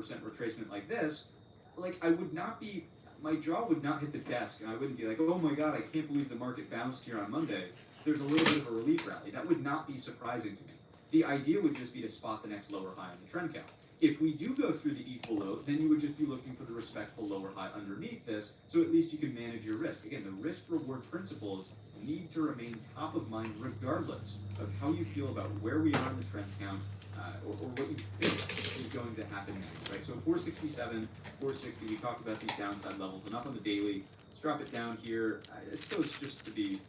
retracement like this, like I would not be, my jaw would not hit the desk, and I wouldn't be like, oh my god, I can't believe the market bounced here on Monday. There's a little bit of a relief rally. That would not be surprising to me. The idea would just be to spot the next lower high on the trend count. If we do go through the equal low, then you would just be looking for the respectful lower high underneath this, so at least you can manage your risk. Again, the risk-reward principles need to remain top of mind regardless of how you feel about where we are in the trend count, or what you think is going to happen next, right? So 467, 460, we talked about these downside levels, enough on the daily. Let's drop it down here. I suppose just to be,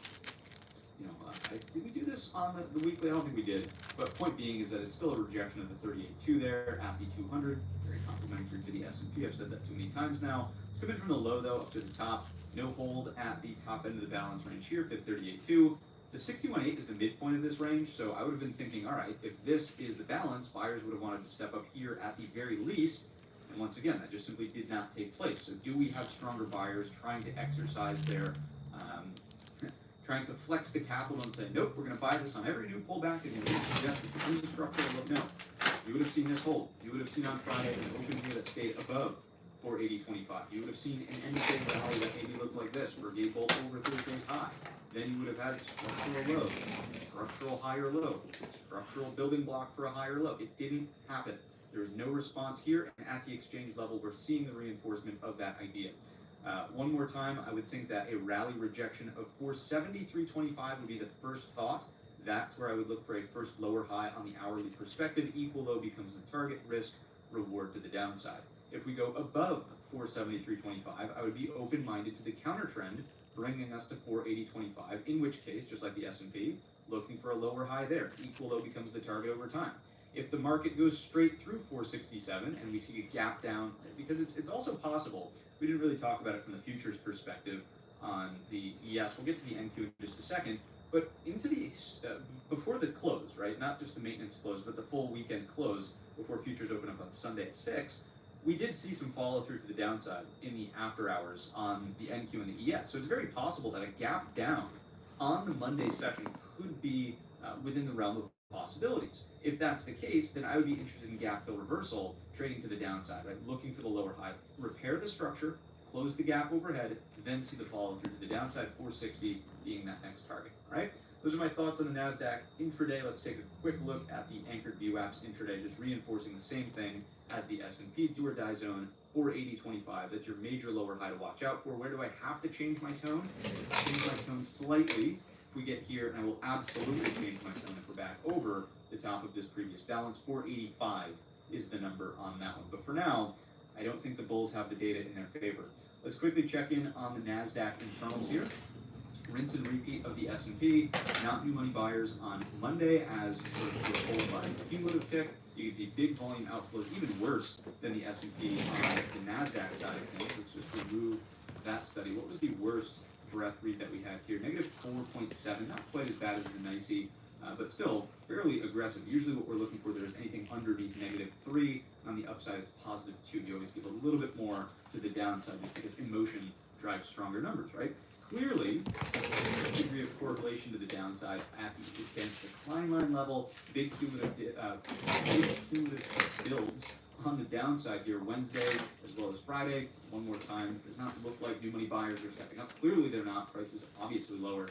did we do this on the weekly? I don't think we did. But point being is that it's still a rejection of the 38.2 there at the 200. Very complimentary to the S&P. I've said that too many times now. It's come in from the low, though, up to the top. No hold at the top end of the balance range here, at 38.2. The 61.8 is the midpoint of this range, so I would have been thinking, all right, if this is the balance, buyers would have wanted to step up here at the very least. And once again, that just simply did not take place. So do we have stronger buyers trying to exercise their trying to flex the capital and say, nope, we're going to buy this on every new pullback, and you would suggest that this is structural? Look, no. You would have seen this hold. You would have seen on Friday an open here that stayed above 480.25. You would have seen an intraday rally that maybe looked like this, where it gave bolt over Thursday's high. Then you would have had structural low, structural higher low, structural building block for a higher low. It didn't happen. There was no response here, and at the exchange level, we're seeing the reinforcement of that idea. One more time, I would think that a rally rejection of 473.25 would be the first thought. That's where I would look for a first lower high on the hourly perspective. Equal low becomes the target, risk, reward to the downside. If we go above 473.25, I would be open-minded to the counter trend, bringing us to 480.25, in which case, just like the S&P, looking for a lower high there. Equal low becomes the target over time. If the market goes straight through 467 and we see a gap down, because it's also possible, we didn't really talk about it from the futures perspective on the ES. We'll get to the NQ in just a second, but into the before the close, right? Not just the maintenance close, but the full weekend close before futures open up on Sunday at 6. We did see some follow through to the downside in the after hours on the NQ and the ES. So it's very possible that a gap down on the Monday session could be within the realm of possibilities. If that's the case, then I would be interested in gap fill reversal, trading to the downside, right? Looking for the lower high, repair the structure, close the gap overhead, then see the follow through to the downside, 460 being that next target, right? Those are my thoughts on the Nasdaq intraday. Let's take a quick look at the anchored VWAPs intraday, just reinforcing the same thing as the S&P's do or die zone, 480.25. That's your major lower high to watch out for. Where do I have to change my tone? Change my tone slightly if we get here, and I will absolutely change my tone if we're back over the top of this previous balance. 485 is the number on that one. But for now, I don't think the bulls have the data in their favor. Let's quickly check in on the Nasdaq internals here. Rinse and repeat of the S&P, not new money buyers on Monday as sort of foretold by the cumulative tick. You can see big volume outflows, even worse than the S&P on the Nasdaq side of things. Let's just remove that study. What was the worst breath read that we had here? Negative 4.7, not quite as bad as the NYSE, but still fairly aggressive. Usually what we're looking for there is anything underneath negative 3. On the upside, it's positive 2. You always give a little bit more to the downside because emotion drives stronger numbers, right? Clearly, a degree of correlation to the downside at the against decline line level. Big cumulative builds on the downside here Wednesday as well as Friday. One more time, does not look like new money buyers are stepping up. Clearly they're not. Prices obviously lower.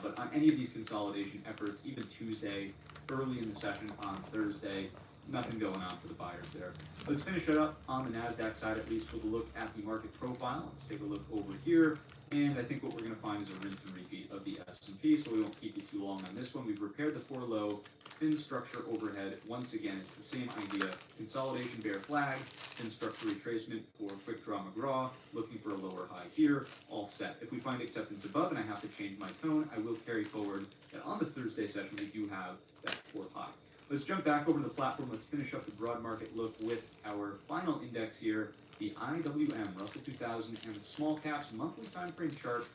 But on any of these consolidation efforts, even Tuesday, early in the session on Thursday, nothing going on for the buyers there. Let's finish it up on the Nasdaq side, at least with a look at the market profile. Let's take a look over here. And I think what we're going to find is a rinse and repeat of the S&P, so we won't keep you too long on this one. We've repaired the 4 low, thin structure overhead. Once again, it's the same idea. Consolidation bear flag, thin structure retracement for quick draw McGraw, looking for a lower high here, all set. If we find acceptance above and I have to change my tone, I will carry forward that on the Thursday session we do have that 4th high. Let's jump back over to the platform. Let's finish up the broad market look with our final index here, the IWM, Russell 2000, and the small caps monthly time frame chart,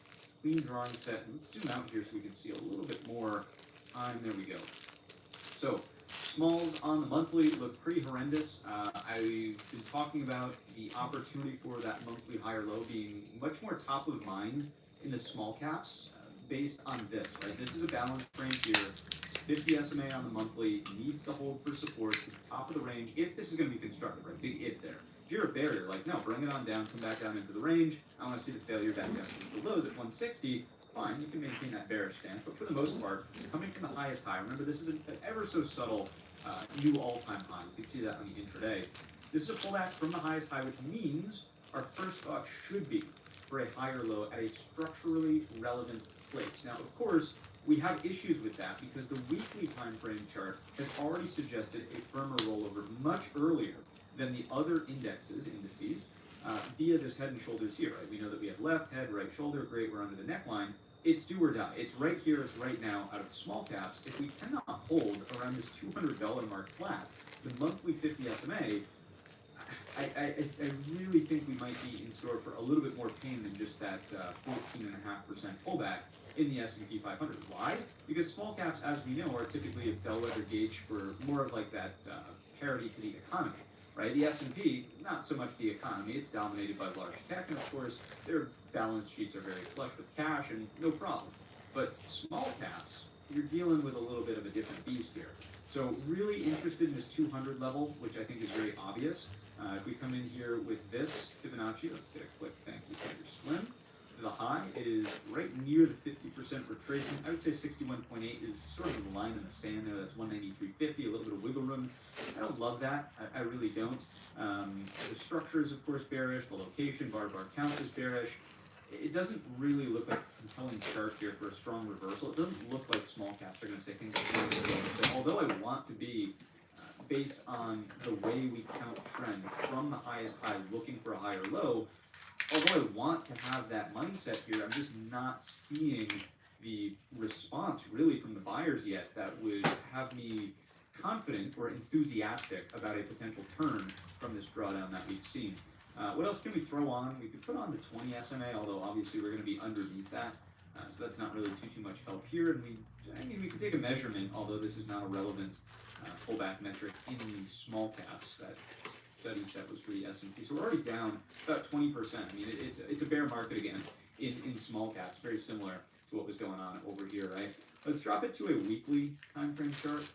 clean drawing set. Let's zoom out here so we can see a little bit more time. There we go. So smalls on the monthly look pretty horrendous. I've been talking about the opportunity for that monthly higher low being much more top of mind in the small caps based on this, right? This is a balance range here. 50 SMA on the monthly needs to hold for support to the top of the range if this is going to be constructive, right? Big if there. If you're a bear, you're like, no, bring it on down, come back down into the range. I want to see the failure back down to the lows at 160. Fine, you can maintain that bearish stance, but for the most part, coming from the highest high, remember this is an ever so subtle new all-time high. You can see that on the intraday. This is a pullback from the highest high, which means our first thought should be for a higher low at a structurally relevant place. Now, of course, we have issues with that because the weekly time frame chart has already suggested a firmer rollover much earlier than the other indices via this head and shoulders here, right? We know that we have left head, right shoulder, great, we're under the neckline. It's do or die. It's right here, it's right now out of the small caps. If we cannot hold around this $200 mark flat, the monthly 50 SMA, I really think we might be in store for a little bit more pain than just that 14.5% pullback in the S&P 500. Why? Because small caps, as we know, are typically a bellwether gauge for more of like that parity to the economy, right? The S&P, not so much the economy. It's dominated by large tech, and of course, their balance sheets are very flush with cash, and no problem. But small caps, you're dealing with a little bit of a different beast here. So really interested in this 200 level, which I think is very obvious. If we come in here with this Fibonacci, let's get a quick thank you for your swim. To the high, it is right near the 50% retracement. I would say 61.8 is sort of the line in the sand there. That's 193.50, a little bit of wiggle room. I don't love that. I really don't. The structure is, of course, bearish. The location, bar count is bearish. It doesn't really look like a compelling chart here for a strong reversal. It doesn't look like small caps are going to say things like so although I want to be based on the way we count trend from the highest high looking for a higher low, although I want to have that mindset here, I'm just not seeing the response really from the buyers yet that would have me confident or enthusiastic about a potential turn from this drawdown that we've seen. What else can we throw on? We could put on the 20 SMA, although obviously we're going to be underneath that, so that's not really too much help here. And we could take a measurement, although this is not a relevant pullback metric in the small caps. That study set was for the S&P, so we're already down about 20%. I mean, it's a bear market again in small caps, very similar to what was going on over here, right? Let's drop it to a weekly time frame chart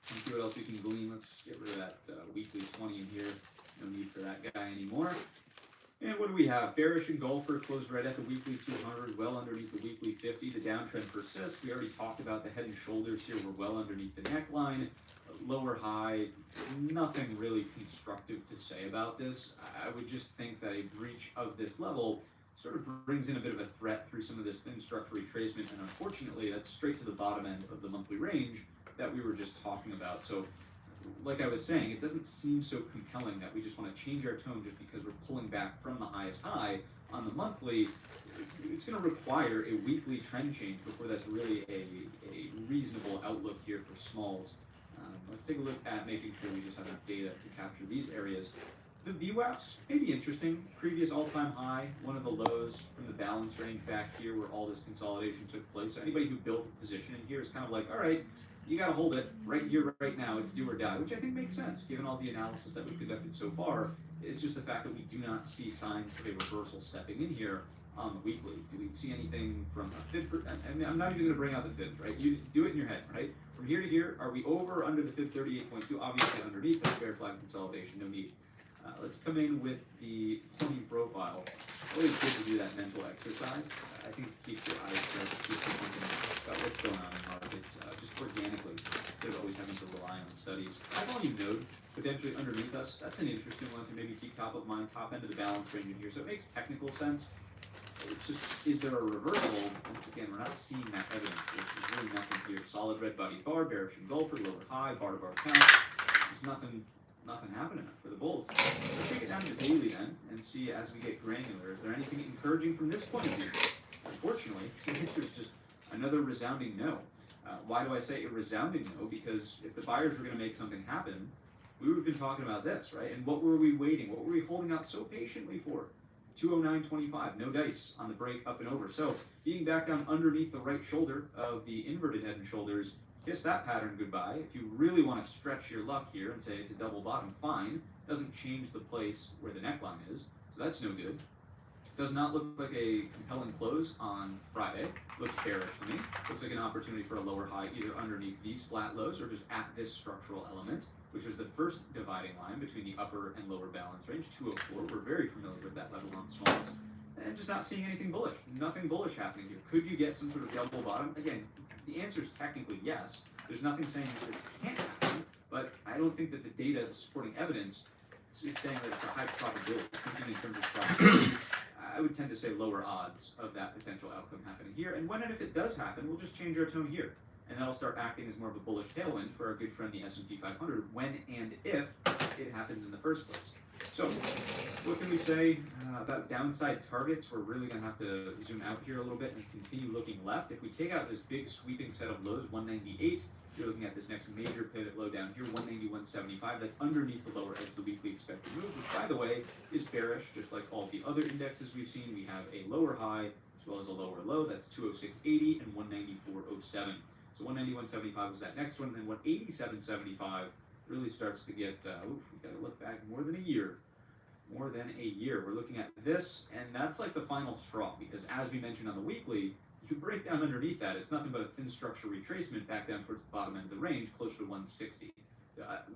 and see what else we can glean. Let's get rid of that weekly 20 in here. No need for that guy anymore. And what do we have? Bearish engulfer closed right at the weekly 200, well underneath the weekly 50. The downtrend persists. We already talked about the head and shoulders here. We're well underneath the neckline. Lower high, nothing really constructive to say about this. I would just think that a breach of this level sort of brings in a bit of a threat through some of this thin structure retracement, and unfortunately, that's straight to the bottom end of the monthly range that we were just talking about. So, like I was saying, it doesn't seem so compelling that we just want to change our tone just because we're pulling back from the highest high on the monthly. It's going to require a weekly trend change before that's really a reasonable outlook here for smalls. Let's take a look at making sure we just have enough data to capture these areas. The VWAPs may be interesting. Previous all-time high, one of the lows from the balance range back here where all this consolidation took place. So anybody who built a position in here is kind of like, all right, you got to hold it right here, right now. It's do or die, which I think makes sense given all the analysis that we've conducted so far. It's just the fact that we do not see signs of a reversal stepping in here on the weekly. Do we see anything from a fib? I'm not even going to bring out the fibs, right? You do it in your head, right? From here to here, are we over or under the fib 38.2? Obviously underneath, that's bear flag consolidation, no need. Let's come in with the pony profile. Always good to do that mental exercise. I think it keeps your eyes fresh, keeps you thinking about what's going on in markets, just organically, instead of always having to rely on studies. High volume node, potentially underneath us, that's an interesting one to maybe keep top of mind, top end of the balance range in here. So it makes technical sense. It's just, is there a reversal? Once again, we're not seeing that evidence. There's really nothing here. Solid red body bar, bearish engulfer, lower high, bar to bar count. There's nothing happening for the bulls. Let's take it down to the daily then and see as we get granular. Is there anything encouraging from this point of view? Unfortunately, the answer is just another resounding no. Why do I say a resounding no? Because if the buyers were going to make something happen, we would have been talking about this, right? And what were we waiting? What were we holding out so patiently for? 209.25, no dice on the break up and over. So being back down underneath the right shoulder of the inverted head and shoulders, kiss that pattern goodbye. If you really want to stretch your luck here and say it's a double bottom, fine. Doesn't change the place where the neckline is, so that's no good. Does not look like a compelling close on Friday. Looks bearish to me. Looks like an opportunity for a lower high either underneath these flat lows or just at this structural element, which was the first dividing line between the upper and lower balance range, 204. We're very familiar with that level on smalls. And just not seeing anything bullish. Nothing bullish happening here. Could you get some sort of double bottom? Again, the answer is technically yes. There's nothing saying that this can't happen, but I don't think that the data supporting evidence is saying that it's a high probability. Thinking in terms of probabilities, I would tend to say lower odds of that potential outcome happening here. And when and if it does happen, we'll just change our tone here. And that'll start acting as more of a bullish tailwind for our good friend the S&P 500 when and if it happens in the first place. So, what can we say about downside targets? We're really going to have to zoom out here a little bit and continue looking left. If we take out this big sweeping set of lows, 198, you're looking at this next major pivot low down here, 191.75. That's underneath the lower edge of the weekly expected move, which, by the way, is bearish, just like all the other indexes we've seen. We have a lower high as well as a lower low. That's 206.80 and 194.07. So 191.75 was that next one, and then 187.75 really starts to get, we got to look back more than a year. More than a year. We're looking at this, and that's like the final straw, because as we mentioned on the weekly, you break down underneath that, it's nothing but a thin structure retracement back down towards the bottom end of the range, closer to 160.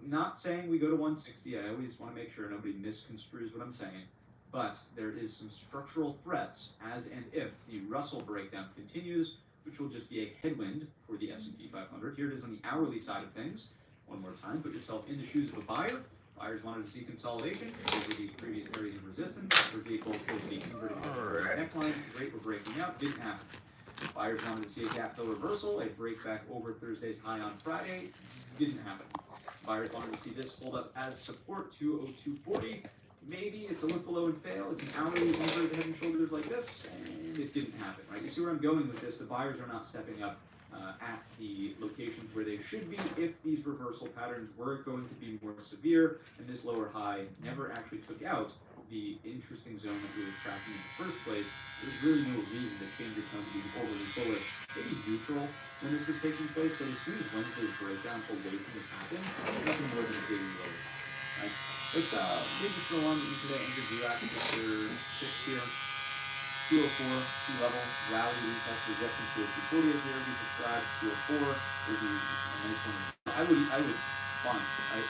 Not saying we go to 160, I always want to make sure nobody misconstrues what I'm saying, but there is some structural threats as and if the Russell breakdown continues, which will just be a headwind for the S&P 500. Here it is on the hourly side of things. One more time, put yourself in the shoes of a buyer. Buyers wanted to see consolidation over these previous areas of resistance. We're getting both over the inverted neckline. Great, we're breaking out. Didn't happen. Buyers wanted to see a gap fill reversal, a break back over Thursday's high on Friday. Didn't happen. Buyers wanted to see this hold up as support, 202.40. Maybe it's a look below and fail. It's an hourly inverted head and shoulders like this, and it didn't happen, right? You see where I'm going with this? The buyers are not stepping up at the locations where they should be if these reversal patterns were going to be more severe, and this lower high never actually took out the interesting zone that we were tracking in the first place. There's really no reason to change your tone to be overly bullish, maybe neutral when this was taking place, but as soon as Wednesday's breakdown away from this happened, nothing more than a daily low. Right? Let's maybe throw on the intraday anchor reaction for 6 here. 204, key level, rally retest, resistance to 240 as we already described. 204 would be a nice one. I would find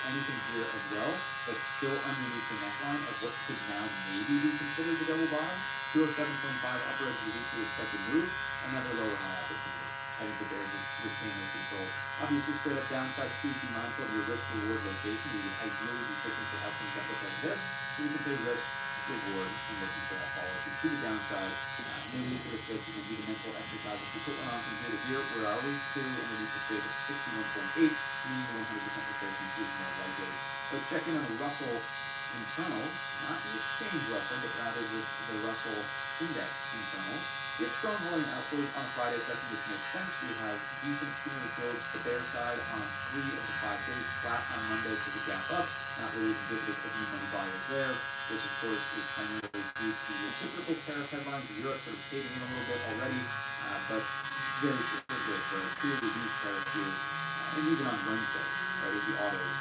anything here as well, but still underneath the neckline of what could now maybe be considered the double bottom. 207.5 upper edge of the weekly expected move, another lower high opportunity. I think the bears retain their control. Obviously, straight up downside, please be mindful of your risk reward location. You would ideally be fishing for outcomes that look like this. So you can say risk, reward, and listen for that follow through to the downside. Maybe for the sake, you can do the mental exercise. If you put one on from here to here, where are we? Clearly underneath the stage of 61.8, meaning the 100% replacement is more likely. Let's check in on the Russell internal, not the exchange Russell, but rather the Russell index internal. We have strong volume outflows on a Friday session. This makes sense. We have decent cumulative builds to the bear side on 3 of the 5 days, flat on Monday to the gap up. Not really indicative of new money buyers there. This, of course, is primarily due to the reciprocal tariff headlines. Europe sort of caving in a little bit already, but very short-lived. Clearly, these tariffs here, and even on Wednesday, right, with the autos,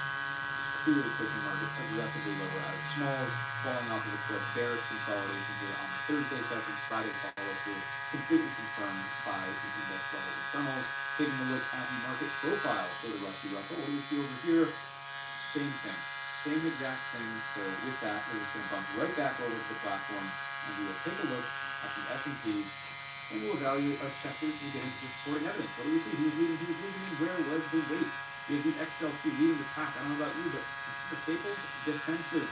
clearly pushing markets aggressively lower out of smalls, falling off of the cliff. Bearish consolidation here on the Thursday session. Friday follow-through, completely confirmed by the index level internals. Taking a look at the market profile for the Rusty Russell. What do we see over here? Same thing. Same exact thing. So with that, we're just going to bump right back over to the platform, and we will take a look at the S&P, and we'll evaluate our sectors and get into the supporting evidence. What do we see? Who's leading, and where was the weight? We have the XLT leading the pack. I don't know about you, but the staples, defensive.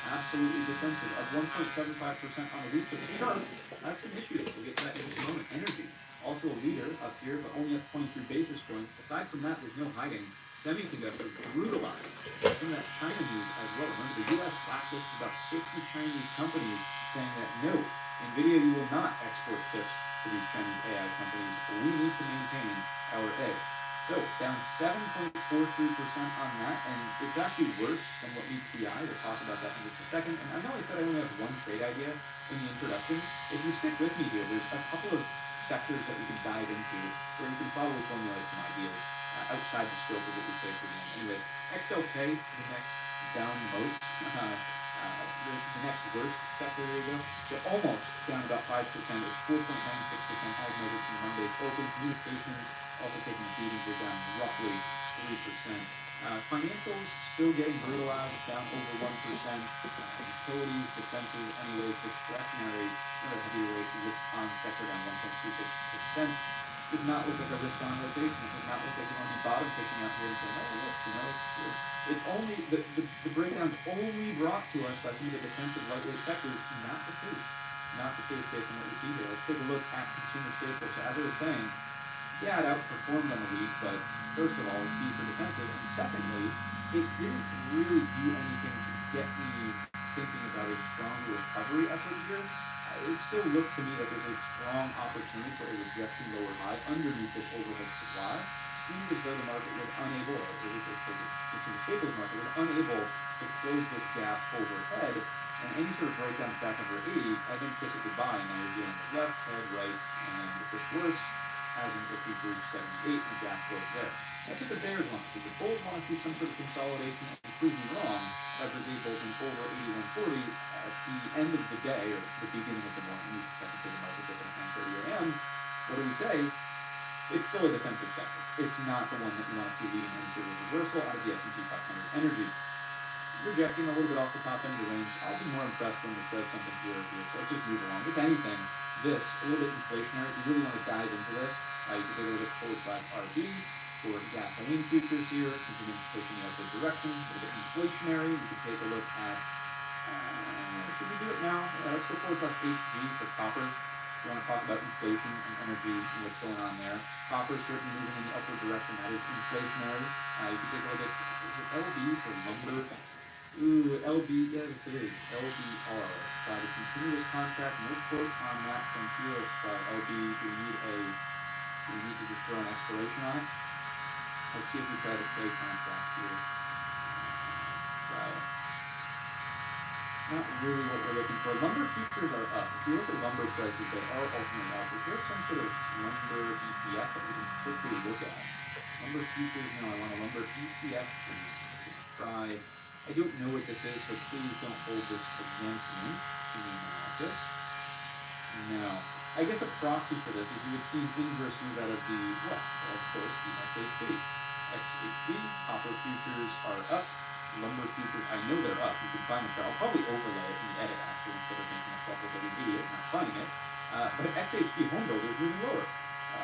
Absolutely defensive. Up 1.75% on the week, but the chart has some issues. We'll get to that in just a moment. Energy, also a leader up here, but only up 23 basis points. Aside from that, there's no hiding. Semiconductor brutalized. Some of that China news as well. Remember, the U.S. blacklisted about 50 Chinese companies saying that no, NVIDIA, you will not export chips to these Chinese AI companies. We need to maintain our edge. So, down 7.43% on that, and it's actually worse than what meets the eye. We'll talk about that in just a second. And I know I said I only have one trade idea in the introduction. If you stick with me here, there's a couple of sectors that we can dive into where you can probably formulate some ideas outside the scope of what we say for the moment. Anyways, XLK, the next downmost, the next worst sector, there you go. They're almost down about 5%. It's 4.96% as measured from Monday's open. Communications also taking a beating. We're down roughly 3%. Financials still getting brutalized, down over 1%. Utilities, defensive, anyways, discretionary, another heavyweight risk-on sector down 1.26%. Does not look like a risk-on rotation. It does not look like you're going to be bottom fishing out here and saying, oh, look, it's only, the breakdown's only brought to us by some of the defensive lightweight sectors. Not the case. Not the case based on what we see here. Let's take a look at consumer staples. So as I was saying, yeah, it outperformed on the week, but first of all, it's deep for defensive, and secondly, it didn't really do anything to get me thinking about a stronger recovery effort here. It still looked to me that there's a strong opportunity for a rejection lower high underneath this overhead supply. Seemed as though the market was unable, or at least the consumer staples market was unable to close this gap overhead, and any sort of breakdown back under 80, I think kiss it goodbye. Now you're dealing with left, head, right, and if it's worse, hasn't if we breach 78 and gap close there. That's what the bears want to see. The bulls want to see some sort of consolidation and prove me wrong. Leverage bolting over 8140 at the end of the day, or the beginning of the morning. You expect to see the market open at 9:30 a.m. What do we say? It's still a defensive sector. It's not the one that you want to see leading into a reversal out of the S&P 500 energy. Rejecting a little bit off the top end of the range. I'll be more impressed when it does something here. So let's just move along. If anything, this, a little bit inflationary. If you really want to dive into this, you can take a look at forward slash RB for gasoline futures here, continuing to push in the upward direction, a little bit inflationary. We can take a look at, should we do it now? Let's go forward slash HG for copper. If you want to talk about inflation and energy and what's going on there. Copper is certainly moving in the upward direction. That is inflationary. You can take a look at, is it LB for lumber? Ooh, LB, yes it is, LBR. The continuous contract, no quote on that from here. LB, do we need to just throw an expiration on it? Let's see if we try to play contract here. Try it. Not really what we're looking for. Lumber futures are up. If you look at lumber prices, they are ultimately up. Is there some sort of lumber ETF that we can quickly look at? Lumber futures, no, I want a lumber ETF to try. I don't know what this is, so please don't hold this against me. Analysis. No. I guess a proxy for this is you would see an inverse move out of the, well, of course, the XHB. XHB, copper futures are up. Lumber futures, I know they're up. You can find the chart. I'll probably overlay it in the edit, actually, instead of making myself look like an idiot and not finding it. But XHB home builders moving lower.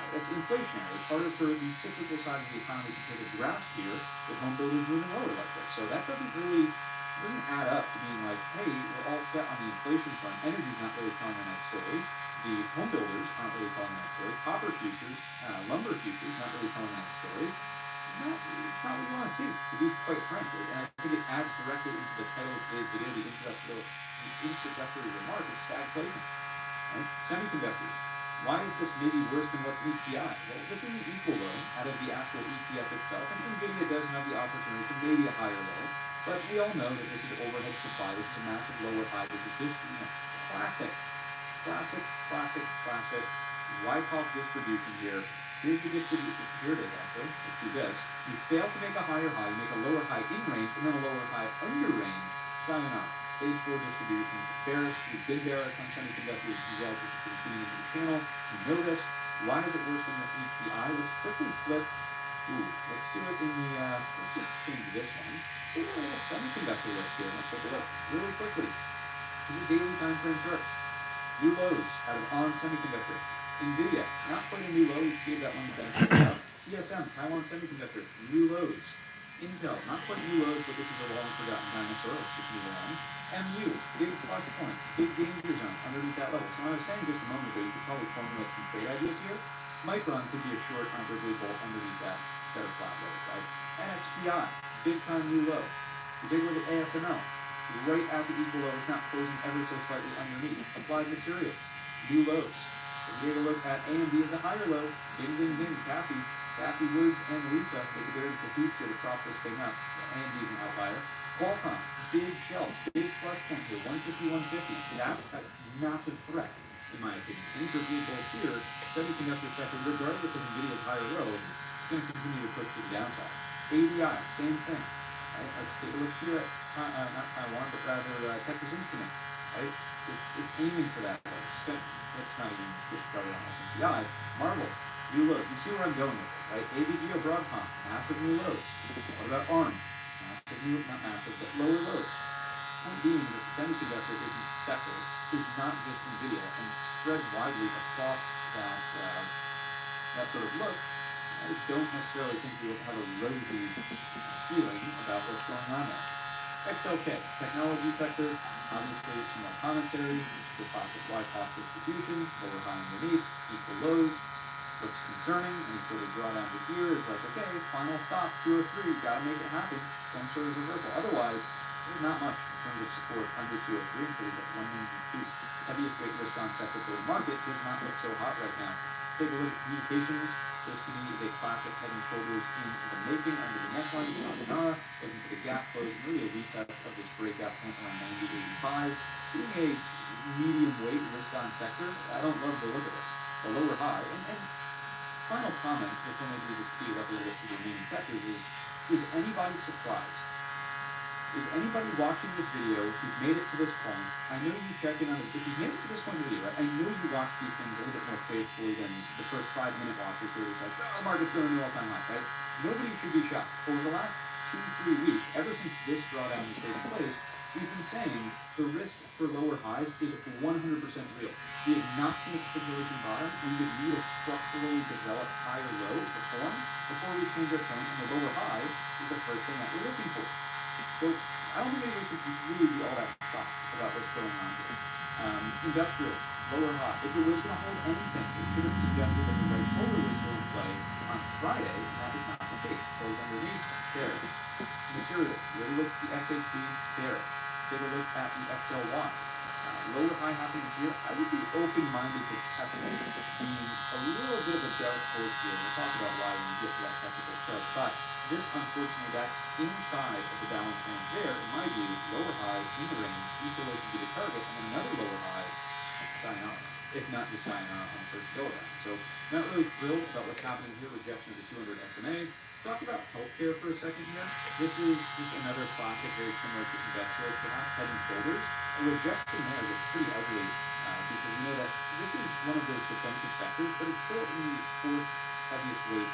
That's inflationary. It's harder for the cyclical side of the economy to take a grasp here with home builders moving lower like this. So that doesn't add up to being like, hey, we're all set on the inflation front. Energy's not really telling the next story. The home builders aren't really telling the next story. Copper futures, lumber futures, not really telling the next story. It's not what you want to see, to be quite frank. And I think it adds directly into the title of today's video, the introductory remark of stagflation. Right? Semiconductors. Why is this maybe worse than what's ETI? Well, this isn't equal low out of the actual ETF itself, and NVIDIA does have the opportunity for maybe a higher low, but we all know that this is overhead supply. This is a massive lower high. This is just classic Wyckoff distribution here. Here's the distribution. Here it is, actually. Let's do this. You fail to make a higher high, you make a lower high in range, and then a lower high under range. Sayonara. Stage 4 distribution. Bearish. We've been bearish on semiconductors relative to the beginning of the channel. You know this. Why is it worse than the HDI? Let's quickly flip. Let's do it in the, let's just change this one. Let's do a little semiconductor list here. Let's take a look really quickly. This is daily time frame charts. New lows out of on semiconductor. NVIDIA, not quite a new low. We gave that one the benefit of. TSM, Taiwan Semiconductor, new lows. Intel, not quite new lows, but this is a long forgotten dinosaur. Let's just move along. MU, big plus point, big danger zone underneath that level. So when I was saying just a moment ago, you could probably formulate some trade ideas here. Micron could be a short on Wrigley Bolt underneath that set of flat lows, right? NXPI, big time new low. You take a look at ASML, right at the equal low. It's not closing ever so slightly underneath. Applied Materials, new lows. If you take a look at AMD as a higher low, ding, ding, ding, Kathy Woods and Lisa make a very cahoots here to prop this thing up. AMD is an outlier. Qualcomm, big shelf, big plus point here, 150, 150. That's a massive threat, in my opinion. Intraday both here, semiconductor sector, regardless of NVIDIA's higher low, it's going to continue to push to the downside. ADI, same thing. Right? Let's take a look here at, not Taiwan, but rather Texas Instruments. Right? It's aiming for that low. Let's not even get started on SMCI. Marvel, new lows. You see where I'm going with it, right? ABD or Broadcom, massive new lows. What about ARM? Massive new, not massive, but lower lows. Point being that the semiconductor sector is not just NVIDIA and spread widely across that sort of look. I don't necessarily think we will have a rosy feeling about what's going on there. XLK, technology sector, obviously some more commentary, the classic Y-cost distribution, lower high underneath, equal lows. What's concerning, and sort of drawdown to here is like, okay, final stop, 203, gotta make it happen, some sort of reversal. Otherwise, there's not much in terms of support under 203 until we get 192. Heaviest weight risk on sector for the market does not look so hot right now. Take a look at communications. This to me is a classic head and shoulders in the making under the neckline. Sayonara, looking for the gap close, really a retest of this breakout point around 90.85. Being a medium weight risk on sector, I don't love the look of this. A lower high. And final comment, before maybe we just speed up a little bit to the remaining sectors, is anybody surprised? Is anybody watching this video who's made it to this point? I know you check in on it. If you made it to this point in the video, right? I know you watch these things a little bit more faithfully than the first 5-minute watchers who are like, oh, the market's going to new all-time high, right? Nobody should be shocked. Over the last 2-3 weeks, ever since this drawdown has taken place, we've been saying the risk for lower highs is 100% real. We have not seen a capitulation bottom. We would need a structurally developed higher low to form before we change our tone, and the lower high is the first thing that we're looking for. So I don't think anybody should really be all that shocked about what's going on here. Industrial, lower high. If it was going to hold anything, it should have suggested that the right shoulder was going to play on Friday, and that is not the case. Close underneath, there. Material, really look at the XHP, there. Take a look at the XLY. Lower high happening here. I would be open-minded to technical being a little bit of a bearish horse here. We'll talk about why when we get to that technical chart. But this, unfortunately, that inside of the balance range there, in my view, lower high in the range, equal to be the target, and then another lower high, sayonara. If not just sayonara on the first go around. So not really thrilled about what's happening here. Rejection of the 200 SMA. Talk about healthcare for a second here. This is just another classic, very similar to industrial, perhaps head and shoulders. A rejection there gets pretty ugly because we know that this is one of those defensive sectors, but it's still in the fourth heaviest weight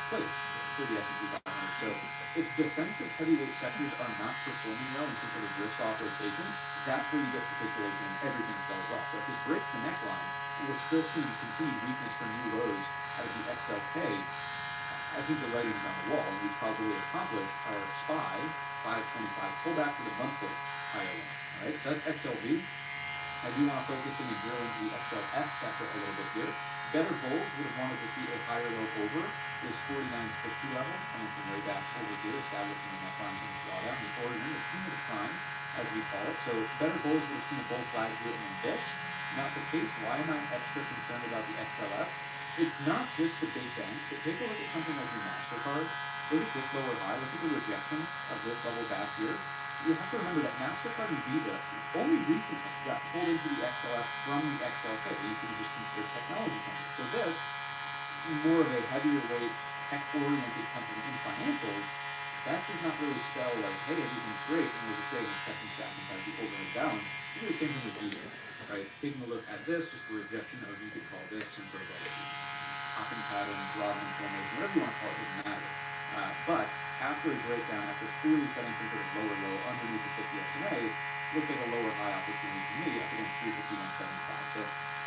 place for the S&P 500. So if defensive heavyweight sectors are not performing well in terms of risk off rotation, that's where you get capitulation and everything sells off. So if it breaks the neckline, and we're still seeing continued weakness from new lows out of the XLK, I think the writing's on the wall, and we've probably accomplished our SPY 525 pullback to the monthly higher one. All right, so that's XLV. I do want to focus in and drill into the XLF sector a little bit here. Better bulls would have wanted to see a higher low over this 49.60 level, coming from way back over here, establishing the neckline in the drawdown. We've already in the scene of the time, as we call it. So better bulls would have seen a bull flag here and then this. Not the case. Why am I extra concerned about the XLF? It's not just the big banks, but take a look at something like your MasterCard. Look at this lower high. Look at the rejection of this level back here. You have to remember that MasterCard and Visa only recently got pulled into the XLF from the XLK. You can just consider technology companies. So this, more of a heavier weight, tech-oriented company in financials, that does not really spell like, hey, everything's great, and we're just getting a second stack inside the overall balance. You do the same thing with Visa, right? Taking a look at this, just a rejection of, you could call this some sort of like hopping pattern, broadening formation, whatever you want to call it, doesn't matter. But after a breakdown, after clearly setting some sort of lower low underneath the 50 SMA, looks like a lower high opportunity to me up against 351.75. So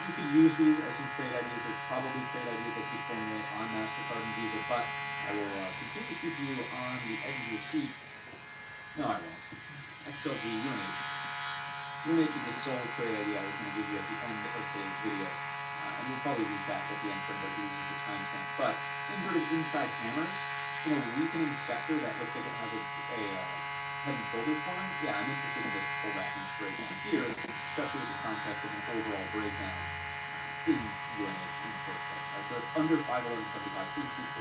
you can use these as some trade ideas. There's probably trade ideas that keep formulating on MasterCard and Visa, but I will continue to keep you on the edge of your seat. No, I won't. XLV, UNH is the sole trade idea I was going to give you at the end of today's video. And we'll probably recap at the end for the reasons of timestamp. But inverted inside hammers, in a weakening sector that looks like it has a head and shoulders form, yeah, I'm interested in this pullback and breakdown here, especially with the context of an overall breakdown in UNH in the first place. Right? So it's under 511.75,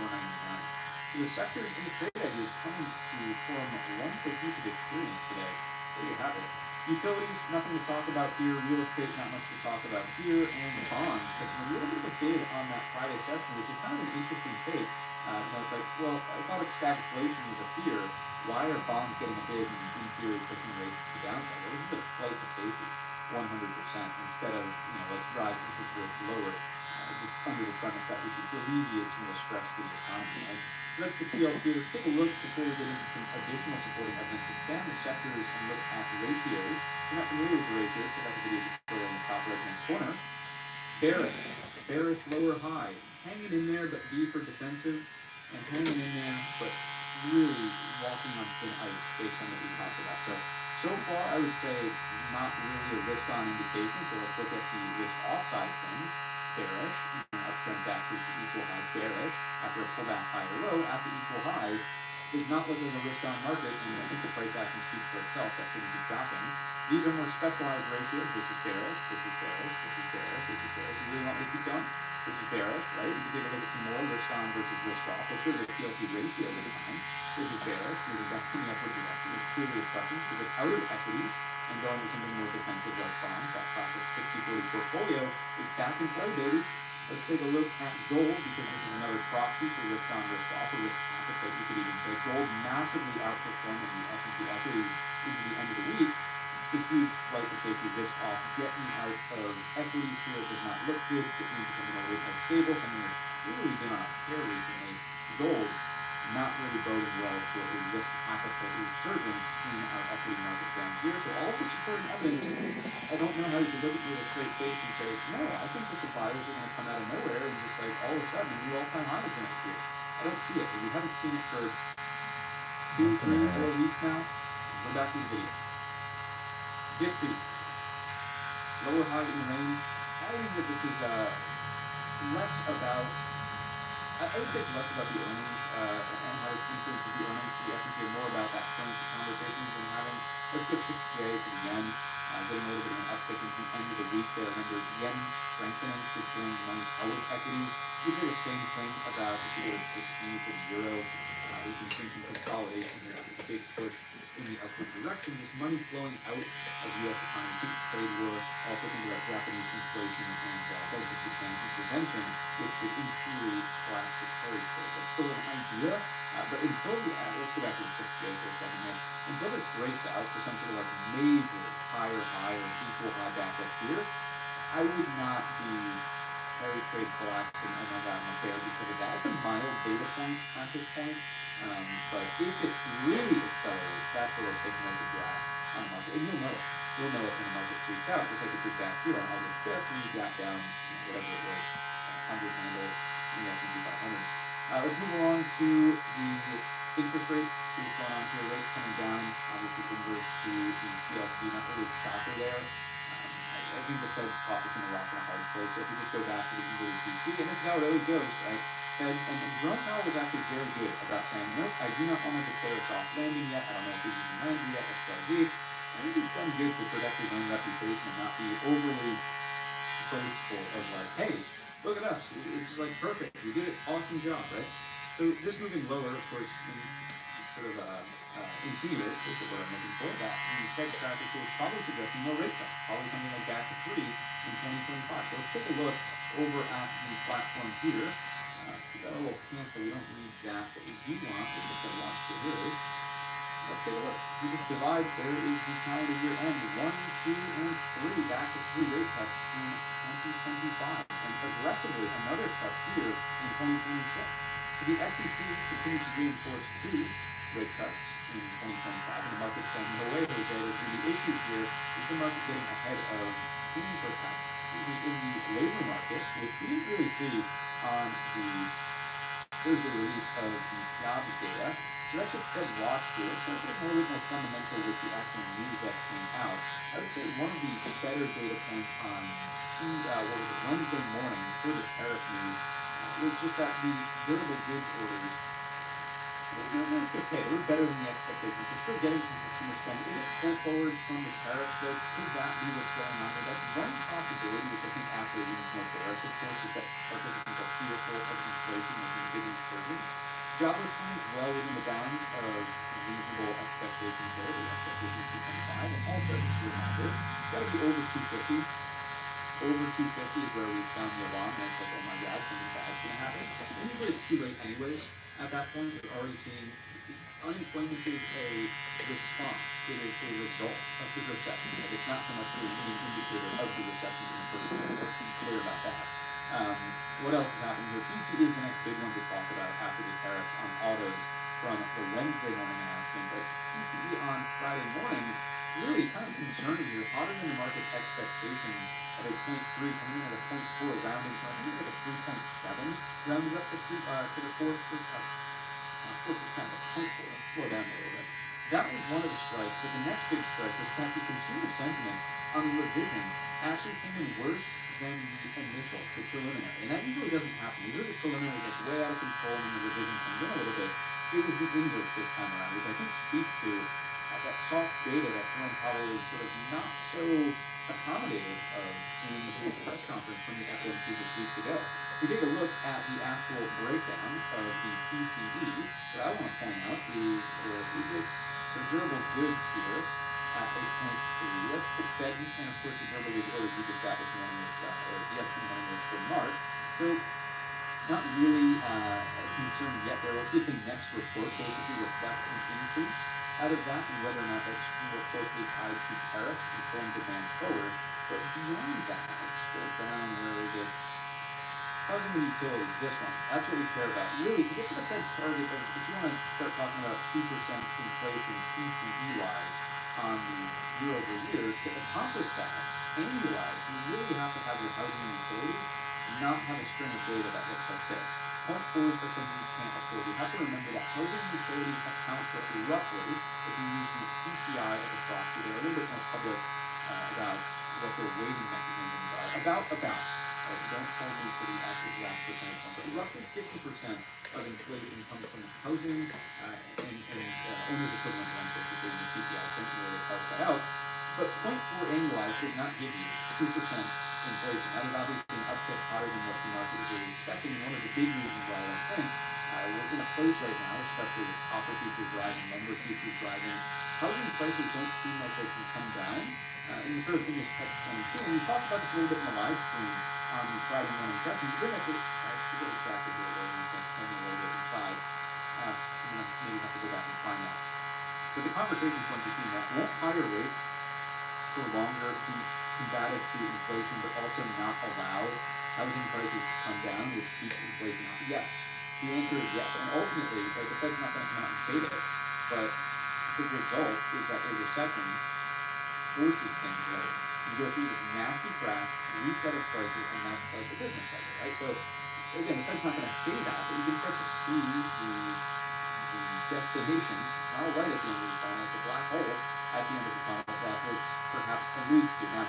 324.99. So the sectors in the trade idea is coming to form one cohesive experience today. There you have it. Utilities, nothing to talk about here. Real estate, not much to talk about here. And bonds, taking a little bit of a bid on that Friday session, which is kind of an interesting take. It's like, well, I thought stagflation was a fear. Why are bonds getting a bid and in theory pushing rates to the downside? Well, this is a flight to safety, 100%, instead of, let's drive interest rates lower. under the premise that we could alleviate some of the stress through the economy, right? So that's the TLC. Let's take a look before we get into some additional supporting evidence. Expand the sectors and look at ratios. If you're not familiar with the ratios, check out the video tutorial in the top right-hand corner. Bearish lower high. Hanging in there, but B for defensive, and hanging in there, but really walking on thin ice based on what we talked about. So far, I would say not really a risk on indication. So let's look at the risk off side of things. Bearish, uptrend back to equal high. Bearish after a pullback higher low after equal highs is not looking at a risk on market, and I think the price action speaks for itself. That shouldn't be dropping. These are more specialized ratios. This is bearish. This is bearish. This is bearish. This is bearish. You really want me to keep going? This is bearish, right? You can take a look at some more risk on versus risk off. Let's go to the TLC ratio this time. This is bearish, moving back in the upward direction. It's clearly a preference to get out of equities and go into something more defensive like bonds. That classic 60-40 portfolio is back in play, baby. Let's take a look at gold because this is another proxy for risk on, risk off, or risk appetite. You could even say gold massively outperforming the S&P equities into the end of the week. It's a huge flight to safety, risk off, get me out of equities here. It does not look good. Get me into something a little more stable, something that's really been on a tear recently. Gold not really boding well for a risk appetite resurgence in our equity market down here. So all of the supporting evidence, I don't know how you can look at me with a straight face and say, no, I think the suppliers are going to come out of nowhere and just like all of a sudden a new all-time high is going to appear. I don't see it. We haven't seen it for 2, 3, 4 weeks now. Go back to the video. Dixie, lower high in range. I think that this is less about, I would say less about the earnings and how it's influences the earnings for the S&P and more about that currency conversation we've been having. Let's go 6J for the yen, getting a little bit of an uptick into the end of the week there. Remember, yen strengthening should bring money out of equities. We say the same thing about if you go to 16 for the euro. We can see some consolidation here with a big push in the upward direction. There's money flowing out of the U.S. economy. Think trade war. Also think about Japanese inflation and budget intervention, which could in theory collapse the carry trade. That's still an idea, but until the let's go back to the 6J for a second here. Until this breaks out for some sort of like major higher high or equal high back up here, I would not be carry trade collapsing. Oh my God, I'm a bear because of that. It's a mild data point at this point. But if it really accelerates, that's where we're taking over grasp on the market. And you'll know it. You'll know it when the market freaks out. Just like it did back here on August 5th when you got down, whatever it was, 100 handle in the S&P 500. Let's move along to the interest rates. See what's going on here. Rates coming down. Obviously inverse to the TLC. Not really a shocker there. I think the Fed's caught us in a rock and a hard place. So if we just go back to the inverted GC, and this is how it always goes, right? And Jerome Powell was actually very good about saying, nope, I do not want to declare a soft landing yet. I don't know if he's even landed yet. XYZ. I think he's done good to protect his own reputation and not be overly boastful of like, hey, look at us. It's like perfect. We did it. Awesome job, right? So just moving lower, of course, sort of insinuates, this is what I'm looking for, that the Fed traffic is probably suggesting more rate cuts, probably something like back to 3 in 2025. So let's take a look over at the platform here. We got a little cancel. We don't need that, but we do want to just a watch to here. Let's take a look. We just divide. There is the calendar year end. 1, 2, and 3. Back to 3 rate cuts in 2025. And aggressively, another cut here in 2026. So the S&P continues to reinforce 2 rate cuts in 2025. And the market's saying, no way, Jose, there's going to be issues here. Is the market getting ahead of things perhaps? In the labor market, which we didn't really see on the Thursday release of the jobs data. So that's a Fed watch here. It's a bit more fundamental with the actual news that came out. I would say one of the better data points on Wednesday morning for the tariff news was just that the durable goods orders they were okay. They were better than the expectations. We're still getting some consumer spending. Is it pull forward from the tariffs? So could that be what's going on here? That's one possibility, which I think after it even more bearish, of course, is that participants are fearful of inflation making a big resurgence. Jobless claims well within the bounds of reasonable expectations there, the expectations 225, and also, just a reminder, got to be over 250. Over 250 is where we sound the alarm, and it's like, oh my God, something bad's going to happen. And usually it's too late anyways. At that point, we're already seeing unemployment is a response. It is a result of the recession. Like it's not so much an indicator of the recession in the first place. Let's be clear about that. Um, what else is happening here? PCE is the next big one to talk about after the tariffs on autos from the Wednesday morning announcement. But PCE on Friday morning, really kind of concerning here, hotter than the market's expectations at a point 0.3, coming in at a point 0.4, rounding to I think it's like a 3.7, rounded up to the 4%, but point 0.4. Let's slow down a little bit. That was one of the strikes, but the next big strike was that the consumer sentiment on the revision actually came in worse than the initial, the preliminary. And that usually doesn't happen. Usually the preliminary gets way out of control and the revision comes in a little bit. It was the inverse this time around, which I think speaks to that soft data that Jerome Powell is sort of not so accommodative of in his press conference from the FOMC just weeks ago. If we take a look at the actual breakdown of the PCE, what I want to point out is the durable goods here at 8.3. That's the Fed, and of course the durable goods orders we just got this morning was, or the upcoming morning was for March. So not really concerned yet there. We'll see if the next report basically reflects an increase out of that and whether or not that's more closely tied to tariffs and pulling demand forward. But beyond that, let's scroll down, where is it? Housing and utilities, this one. That's what we care about. Really, to get to the Fed's target, if you want to start talking about 2% inflation PCE-wise on the year-over-year, to accomplish that, annualized, you really have to have your housing and utilities not have a string of data that looks like this. Point 4 is for something you can't afford. You have to remember that housing and utilities account for roughly, if you use the CPI as a proxy, they're a little bit more public about what their weighting mechanisms are. Don't hold me to the exact percentage point, but roughly 50% of inflation comes from housing and owner's equivalent rent, basically in the CPI. Don't really parse that out. But point 4 annualized does not give you 2% inflation. That is obviously an uptick higher than what the market is really expecting. And one of the big reasons why I think we're in a place right now, especially with copper futures rising, lumber futures rising, housing prices don't seem like they can come down. And the third thing is catch-22. And we talked about this a little bit in the live stream on the Friday morning session. You bring up this, I forget exactly where it was, and it's a little bit inside. I'm going to maybe have to go back and find that. But the conversation went between that. Won't higher rates for longer be combative to inflation, but also not allow housing prices to come down with peak inflation? Yes. The answer is yes. And ultimately, the Fed's not going to come out and say this, but the result is that a recession forces things lower. You go through this nasty crash, reset of prices, and that's like the business cycle, right? So again, the Fed's not going to say that, but you can start to see the destination, not a light at the end of the tunnel, it's a black hole at the end of the tunnel that this perhaps alludes to. Now,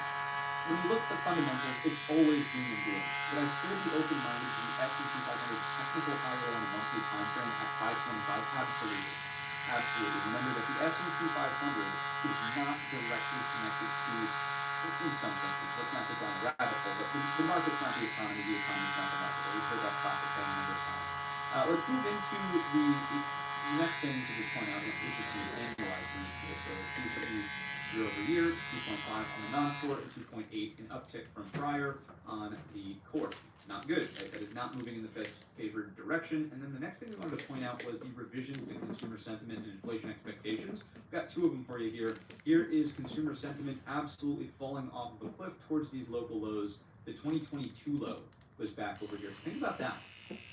when you look at the fundamentals, it's always doom and gloom. But I'd still be open-minded to the S&P 500 technical high low on a monthly time frame at 525. Absolutely. Absolutely. Remember that the S&P 500 is not directly connected to, in some senses, let's not get down a rabbit hole, but the market's not the economy is not the market. We've heard that classic saying a number of times. Let's move into the next thing to just point out is just the annualized earnings here. So PCE year over year, 2.5 on the non-core, and 2.8 an uptick from prior on the core. Not good, right? That is not moving in the Fed's favored direction. And then the next thing we wanted to point out was the revisions to consumer sentiment and inflation expectations. We've got two of them for you here. Here is consumer sentiment absolutely falling off of a cliff towards these local lows. The 2022 low was back over here. So think about that.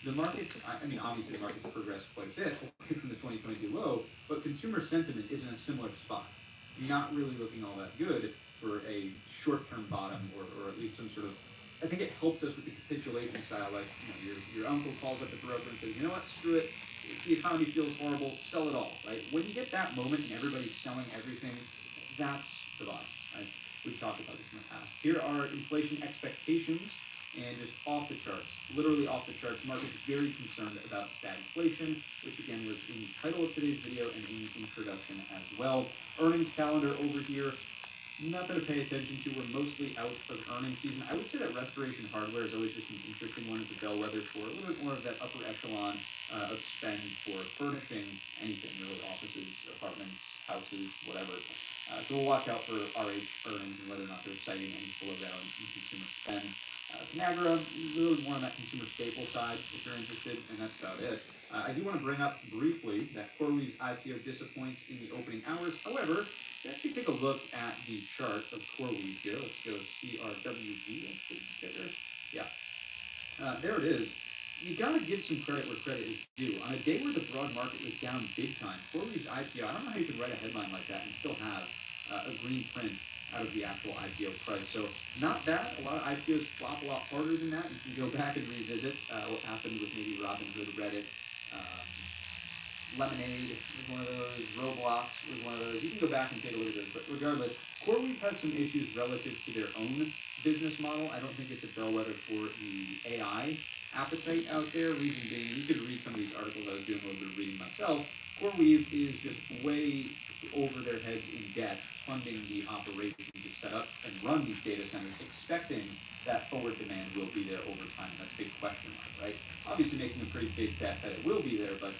The markets, I mean, obviously the markets progressed quite a bit away from the 2022 low, but consumer sentiment is in a similar spot. Not really looking all that good for a short-term bottom, or at least some sort of. I think it helps us with the capitulation style, like your uncle calls up the broker and says, you know what, screw it, the economy feels horrible, sell it all, right? When you get that moment and everybody's selling everything, that's the bottom, right? We've talked about this in the past. Here are inflation expectations, and just off the charts, literally off the charts. Market's very concerned about stagflation, which again was in the title of today's video and in the introduction as well. Earnings calendar over here. Nothing to pay attention to. We're mostly out of earnings season. I would say that Restoration Hardware is always just an interesting one as a bellwether for a little bit more of that upper echelon of spend for furnishing anything, really, offices, apartments, houses, whatever. So we'll watch out for RH earnings and whether or not they're citing any slowdown in consumer spend. Conagra, really more on that consumer staple side if you're interested, and that's about it. I do want to bring up briefly that CoreWeave's IPO disappoints in the opening hours. However, if you take a look at the chart of CoreWeave here, let's go CRWV, ticker. Yeah. There it is. You gotta give some credit where credit is due. On a day where the broad market was down big time, CoreWeave's IPO, I don't know how you can write a headline like that and still have a green print out of the actual IPO price. So not bad. A lot of IPOs flop a lot harder than that. You can go back and revisit what happened with maybe Robinhood, Reddit, um, Lemonade was one of those, Roblox was one of those. You can go back and take a look at those. But regardless, CoreWeave has some issues relative to their own business model. I don't think it's a bellwether for the AI appetite out there. Reason being, you could read some of these articles. I was doing a little bit of reading myself. CoreWeave is just way over their heads in debt, funding the operation to set up and run these data centers, expecting that forward demand will be there over time. And that's a big question mark, right? Obviously making a pretty big bet that it will be there, but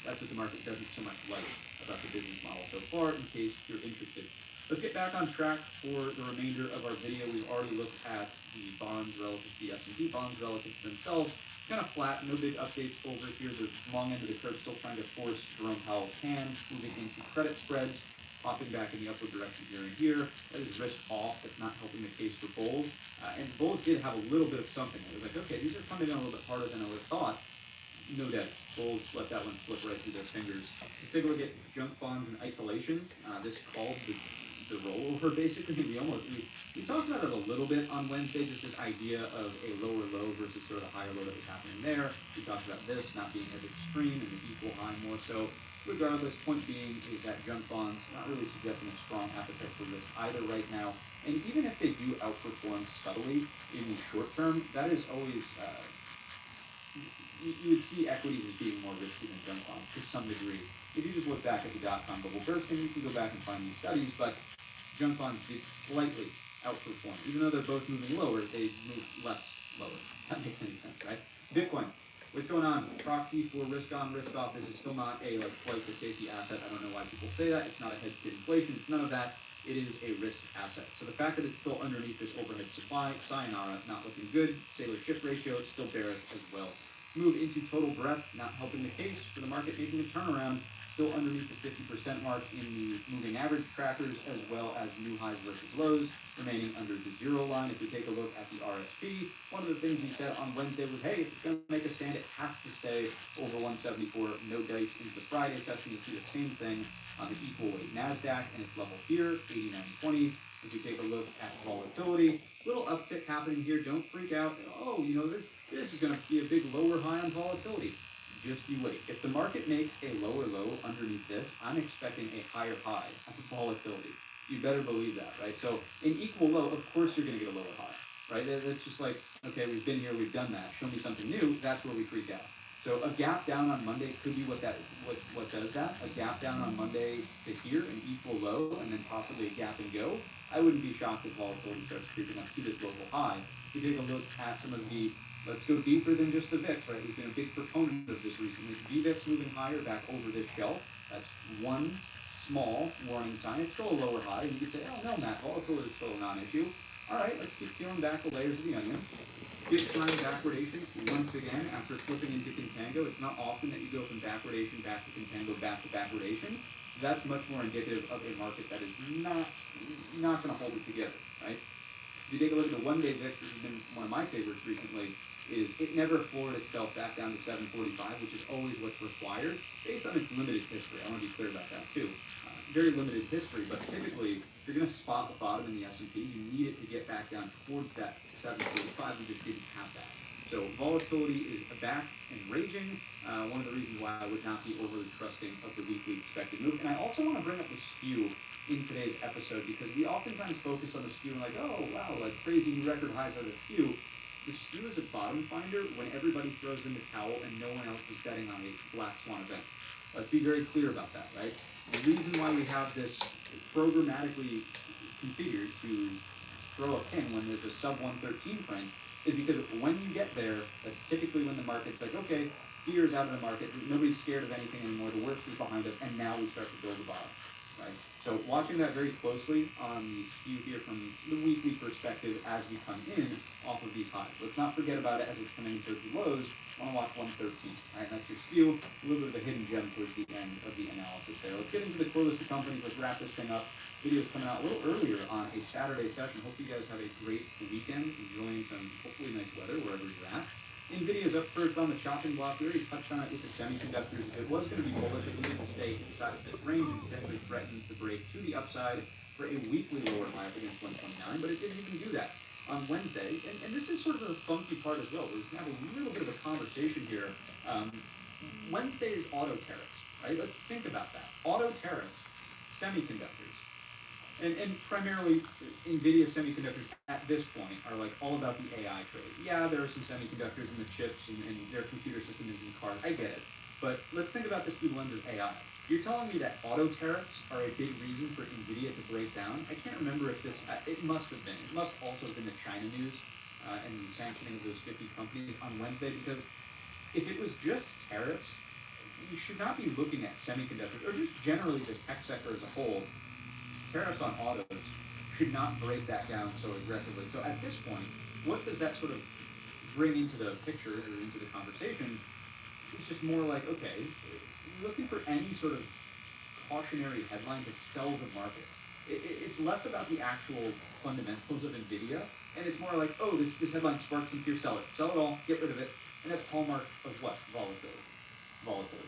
that's what the market doesn't so much like about the business model so far, in case you're interested. Let's get back on track for the remainder of our video. We've already looked at the bonds relative to the S&P bonds relative to themselves. Kind of flat, no big updates over here. The long end of the curve still trying to force Jerome Powell's hand, moving into credit spreads, popping back in the upward direction here and here. That is risk off. That's not helping the case for bulls. And bulls did have a little bit of something. It was like, okay, these are coming in a little bit harder than I would have thought. No debts. Bulls let that one slip right through their fingers. Let's take a look at junk bonds in isolation. This called the rollover, basically. We talked about it a little bit on Wednesday, just this idea of a lower low versus sort of the higher low that was happening there. We talked about this not being as extreme and the equal high more so. Regardless, point being is that junk bonds not really suggesting a strong appetite for risk either right now. And even if they do outperform subtly in the short term, that is always you would see equities as being more risky than junk bonds to some degree. If you just look back at the dot-com bubble bursting, you can go back and find these studies, but junk bonds did slightly outperform. Even though they're both moving lower, they moved less lower. That makes any sense, right? Bitcoin. What's going on? Proxy for risk on, risk off. This is still not a flight to safety asset. I don't know why people say that. It's not a hedge to inflation. It's none of that. It is a risk asset. So the fact that it's still underneath this overhead supply, sayonara, not looking good. Sailor ship ratio, it's still bearish as well. Move into total breadth, not helping the case for the market making a turnaround. Still underneath the 50% mark in the moving average trackers, as well as new highs versus lows, remaining under the zero line. If we take a look at the RSP, one of the things we said on Wednesday was, hey, if it's going to make a stand, it has to stay over 174. No dice into the Friday session. You'll see the same thing on the equal weight Nasdaq and its level here, 89.20. If we take a look at volatility, little uptick happening here. Don't freak out. Oh, this is going to be a big lower high on volatility. Just you wait. If the market makes a lower low underneath this, I'm expecting a higher high on volatility. You better believe that, right? So in equal low, of course you're going to get a lower high, right? It's just like, okay, we've been here, we've done that. Show me something new. That's where we freak out. So a gap down on Monday could be what does that. A gap down on Monday to here, an equal low, and then possibly a gap and go. I wouldn't be shocked if volatility starts creeping up to this local high. If you take a look at some of the let's go deeper than just the VIX, right? We've been a big proponent of this recently. VVIX moving higher back over this shelf. That's one small warning sign. It's still a lower high. And you could say, oh, no, Matt, volatility is still a non-issue. All right, let's keep peeling back the layers of the onion. Big time backwardation once again after flipping into contango. It's not often that you go from backwardation back to contango back to backwardation. That's much more indicative of a market that is not going to hold it together, right? If you take a look at the one-day VIX, this has been one of my favorites recently, is it never floored itself back down to 745, which is always what's required, based on its limited history. I want to be clear about that too. Very limited history, but typically, if you're going to spot the bottom in the S&P, you need it to get back down towards that 745. We just didn't have that. So volatility is back and raging. One of the reasons why I would not be overly trusting of the weekly expected move. And I also want to bring up the skew in today's episode, because we oftentimes focus on the skew and like, oh, wow, like crazy new record highs on the skew. The skew is a bottom finder when everybody throws in the towel and no one else is betting on a black swan event. Let's be very clear about that, right? The reason why we have this programmatically configured to throw a pin when there's a sub 113 print is because when you get there, that's typically when the market's like, okay, fear is out of the market, nobody's scared of anything anymore, the worst is behind us, and now we start to build the bottom, right? So watching that very closely on the skew here from the weekly perspective as we come in off of these highs. Let's not forget about it as it's coming into the lows. I want to watch 113, right? That's your skew, a little bit of a hidden gem towards the end of the analysis there. Let's get into the core list of companies. Let's wrap this thing up. Video's coming out a little earlier on a Saturday session. Hope you guys have a great weekend, enjoying some hopefully nice weather wherever you're at. Nvidia's up first on the chopping block. We already touched on it with the semiconductors. If it was going to be bullish, it needed to stay inside of this range and potentially threaten to break to the upside for a weekly lower high up against 129, but it didn't even do that on Wednesday. And this is sort of the funky part as well. We can have a little bit of a conversation here. Wednesday is auto tariffs, right? Let's think about that. Auto tariffs, semiconductors. And primarily, NVIDIA semiconductors at this point are like all about the AI trade. Yeah, there are some semiconductors in the chips and their computer system is in cars. I get it. But let's think about this through the lens of AI. You're telling me that auto tariffs are a big reason for NVIDIA to break down? I can't remember if this, it must have been. It must also have been the China news and the sanctioning of those 50 companies on Wednesday, because if it was just tariffs, you should not be looking at semiconductors or just generally the tech sector as a whole. Tariffs on autos should not break that down so aggressively. So at this point, what does that sort of bring into the picture or into the conversation? It's just more like, okay, looking for any sort of cautionary headline to sell the market. It's less about the actual fundamentals of NVIDIA, and it's more like, oh, this headline sparks some fear, sell it. Sell it all, get rid of it. And that's hallmark of what? Volatility.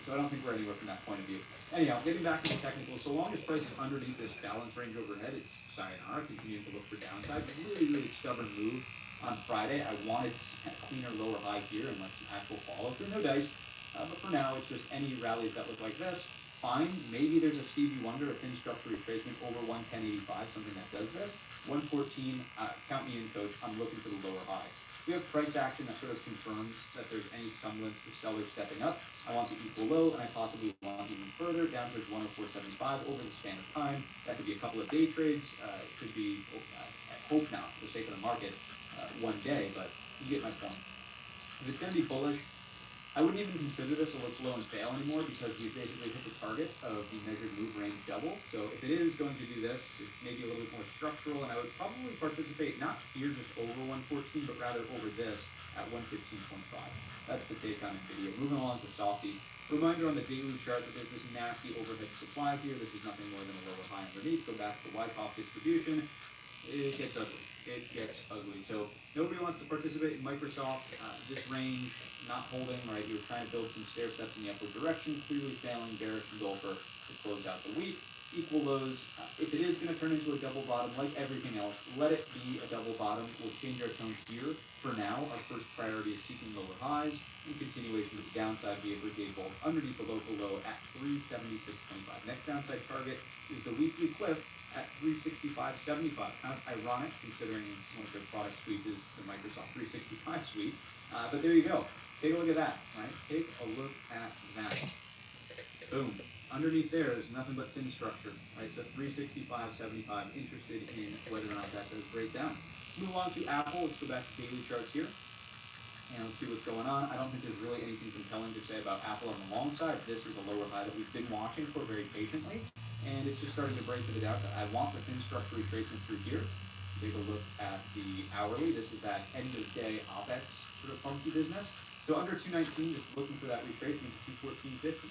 So I don't think we're anywhere from that point of view. Anyhow, getting back to the technicals, so long as price is underneath this balance range overhead, it's sayonara, continuing to look for downside. Really, really stubborn move on Friday. I wanted to see a cleaner lower high here and let some actual follow through. No dice. But for now, it's just any rallies that look like this. Fine. Maybe there's a Stevie Wonder, a thin structure retracement over 110.85, something that does this. 114, count me in, coach. I'm looking for the lower high. We have price action that sort of confirms that there's any semblance of sellers stepping up. I want the equal low, and I possibly want even further down towards 104.75 over the span of time. That could be a couple of day trades. It could be, I hope now, for the sake of the market, one day, but you get my point. If it's going to be bullish, I wouldn't even consider this a look below and fail anymore, because we've basically hit the target of the measured move range double. So if it is going to do this, it's maybe a little bit more structural, and I would probably participate not here just over 114, but rather over this at 115.5. That's the take on NVIDIA. Moving along to Softy. Reminder on the daily chart that there's this nasty overhead supply here. This is nothing more than a lower high underneath. Go back to the Wyckoff distribution. It gets ugly. It gets ugly. So nobody wants to participate in Microsoft. This range not holding, right? You were trying to build some stair steps in the upward direction, clearly failing, bearish engulfer to close out the week. Equal lows. If it is going to turn into a double bottom, like everything else, let it be a double bottom. We'll change our tone here. For now, our first priority is seeking lower highs and continuation of the downside via brigade bolts underneath the local low at 376.25. Next downside target is the weekly cliff at 365.75. Kind of ironic considering one of their product suites is the Microsoft 365 suite. But there you go. Take a look at that, right? Take a look at that. Boom. Underneath there is nothing but thin structure, right? So 365.75. Interested in whether or not that does break down. Let's move on to Apple. Let's go back to daily charts here. And let's see what's going on. I don't think there's really anything compelling to say about Apple on the long side. This is a lower high that we've been watching for very patiently, and it's just starting to break to the downside. I want the thin structure retracement through here. Take a look at the hourly. This is that end of day OPEX sort of funky business. So under 219, just looking for that retracement to 214.50.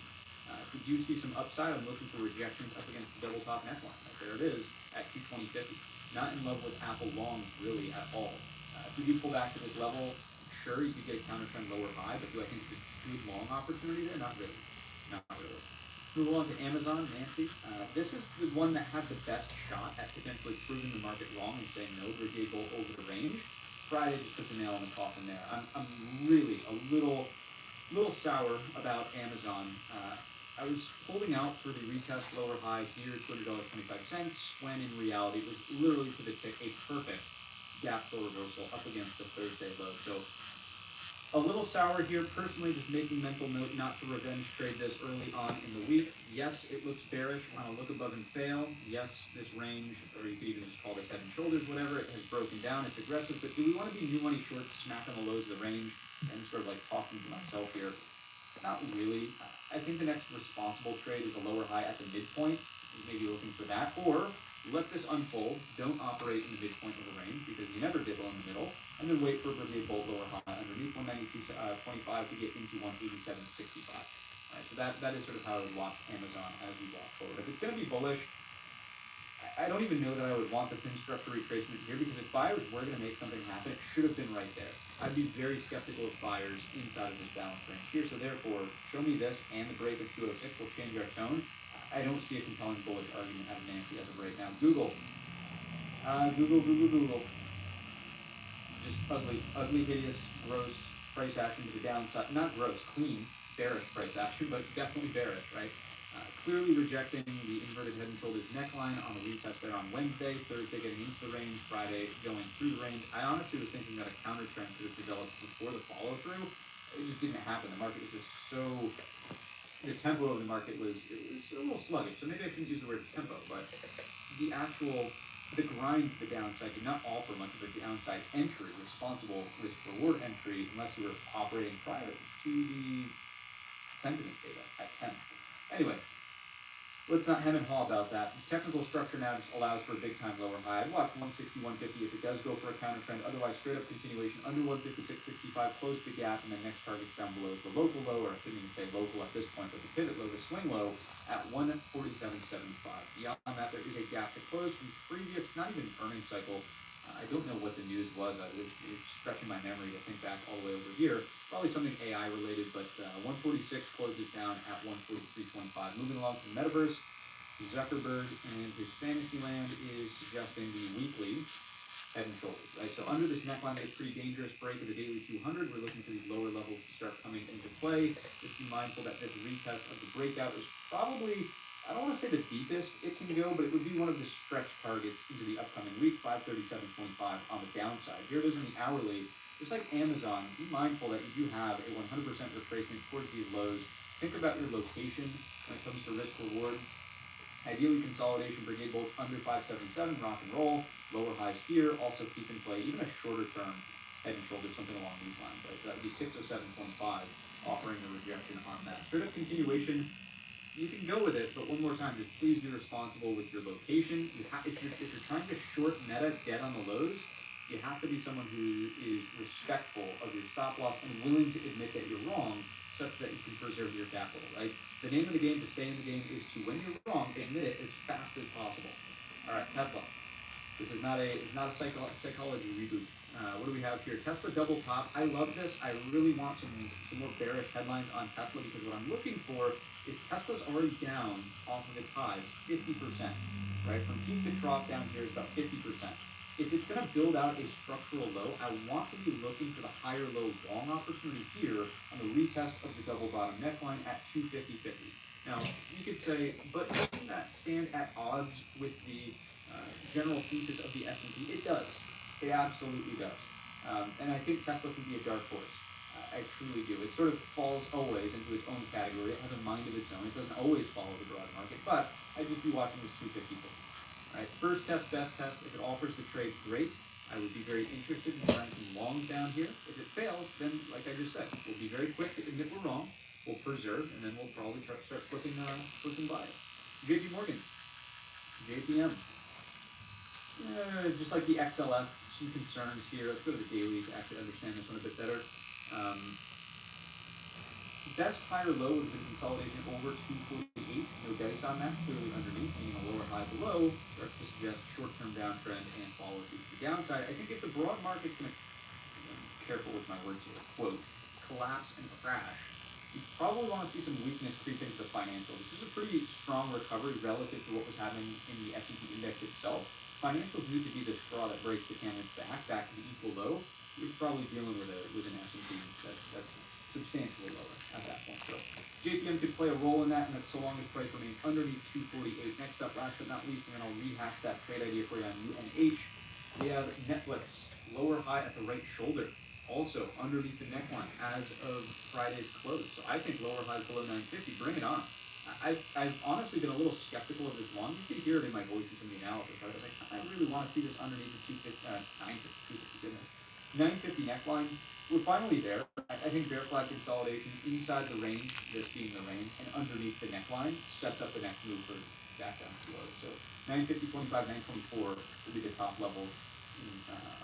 If we do see some upside, I'm looking for rejections up against the double top neckline. Right there it is at 220.50. Not in love with Apple longs really at all. If we do pull back to this level, sure, you could get a counter trend lower high, but do I think it's a good long opportunity there? Not really. Not really. Move on to Amazon, Nancy. This is the one that had the best shot at potentially proving the market wrong and saying no, brigade bolt over the range. Friday just puts a nail in the coffin there. I'm really a little sour about Amazon. I was holding out for the retest lower high here, $200.25, when in reality it was literally to the tick a perfect gap fill reversal up against the Thursday low. So a little sour here. Personally, just making mental note not to revenge trade this early on in the week. Yes, it looks bearish on a look above and fail. Yes, this range, or you could even just call this head and shoulders, whatever, it has broken down. It's aggressive, but do we want to be new money shorts, smack on the lows of the range, and sort of like talking to myself here? Not really. I think the next responsible trade is a lower high at the midpoint. Maybe looking for that, or let this unfold. Don't operate in the midpoint of the range because you never dibble in the middle, and then wait for a brigade bolt lower high underneath 192.25 to get into 187.65. Right, so that is sort of how I would watch Amazon as we walk forward. If it's going to be bullish, I don't even know that I would want the thin structure retracement here, because if buyers were going to make something happen, it should have been right there. I'd be very skeptical of buyers inside of this balance range here. So therefore, show me this and the break of 206 will change our tone. I don't see a compelling bullish argument out of Nancy as of right now. Google. Google. Just ugly, hideous, gross price action to the downside. Not gross, clean, bearish price action, but definitely bearish, right? Clearly rejecting the inverted head and shoulders neckline on the retest there on Wednesday, Thursday getting into the range, Friday going through the range. I honestly was thinking that a counter trend could have developed before the follow through. It just didn't happen. The market was just so, the tempo of the market was a little sluggish. So maybe I shouldn't use the word tempo, but the grind to the downside did not offer much of a downside entry, responsible risk reward entry, unless you were operating prior to the sentiment data at 10. Anyway, let's not hem and haw about that. Technical structure now just allows for a big time lower high. I'd watch 160, 150 if it does go for a counter trend. Otherwise, straight up continuation under 156.65, close the gap, and then next target's down below is the local low, or I shouldn't even say local at this point, but the pivot low, the swing low at 147.75. Beyond that, there is a gap to close from previous, not even earnings cycle. I don't know what the news was. It's stretching my memory to think back all the way over here. Probably something AI related, but 146 closes down at 143.25. Moving along to the metaverse, Zuckerberg and his fantasy land is suggesting the weekly head and shoulders, right? So under this neckline, it's pretty dangerous break of the daily 200. We're looking for these lower levels to start coming into play. Just be mindful that this retest of the breakout is probably, I don't want to say the deepest it can go, but it would be one of the stretch targets into the upcoming week, 537.5 on the downside. Here it is in the hourly. Just like Amazon, be mindful that you do have a 100% retracement towards these lows. Think about your location when it comes to risk reward. Ideally, consolidation, brigade bolts under 577, rock and roll, lower highs here. Also keep in play even a shorter term head and shoulder, something along these lines, right? So that would be 607.5, offering a rejection on that. Straight up continuation, you can go with it, but one more time, just please be responsible with your location. If you're trying to short meta dead on the lows, you have to be someone who is respectful of your stop loss and willing to admit that you're wrong, such that you can preserve your capital, right? The name of the game to stay in the game is to, when you're wrong, admit it as fast as possible. All right, Tesla. This is not a psychology reboot. What do we have here? Tesla double top. I love this. I really want some more bearish headlines on Tesla, because what I'm looking for is Tesla's already down off of its highs 50%, right? From peak to trough down here is about 50%. If it's going to build out a structural low, I want to be looking for the higher low long opportunity here on the retest of the double bottom neckline at 250.50. Now, you could say, but doesn't that stand at odds with the general thesis of the S&P? It does. It absolutely does. And I think Tesla can be a dark horse. I truly do. It sort of falls always into its own category. It has a mind of its own. It doesn't always follow the broad market, but I'd just be watching this 250. Right, first test, best test. If it offers the trade, great. I would be very interested in trying some longs down here. If it fails, then, like I just said, we'll be very quick to admit we're wrong. We'll preserve, and then we'll probably start flipping buys. JP Morgan, JPM. Just like the XLF, some concerns here. Let's go to the daily to actually understand this one a bit better. Best higher low would have been consolidation over 248. No dice on that. Clearly underneath, meaning a lower high below, starts to suggest short-term downtrend and follow through to the downside. I think if the broad market's going to, careful with my words here, quote, collapse and crash, you probably want to see some weakness creep into the financials. This is a pretty strong recovery relative to what was happening in the S&P index itself. Financials need to be the straw that breaks the camel's back to the equal low. You're probably dealing with an S&P that's substantially lower at that point. So JPM could play a role in that, and that's so long as price remains underneath 248. Next up, last but not least, and then I'll rehash that trade idea for you on UNH. We have Netflix, lower high at the right shoulder, also underneath the neckline as of Friday's close. So I think lower highs below 950, bring it on. I've honestly been a little skeptical of this long. You can hear it in my voice in some of the analysis, right? I was like, I really want to see this underneath the 950, goodness. 950 neckline. We're finally there. I think bear flag consolidation inside the range, this being the range, and underneath the neckline sets up the next move for back down to low. So 950.25, 924 will be the top levels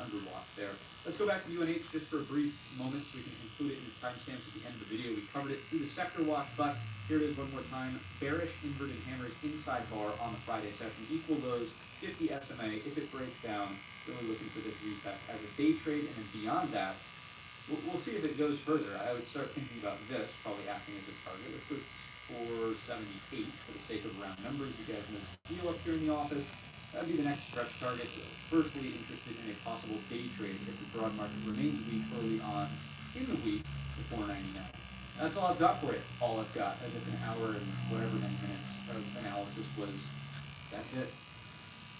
underwatch there. Let's go back to UNH just for a brief moment so we can include it in the timestamps at the end of the video. We covered it through the sector watch, but here it is one more time. Bearish inverted hammers inside bar on the Friday session. Equal lows 50 SMA, if it breaks down, really looking for this retest as a day trade, and then beyond that, we'll see if it goes further. I would start thinking about this, probably acting as a target. Let's go 478 for the sake of round numbers. You guys know the deal up here in the office. That would be the next stretch target. Firstly, interested in a possible day trade if the broad market remains weak early on in the week to 499. That's all I've got for you. All I've got, as if an hour and whatever many minutes of analysis was. That's it.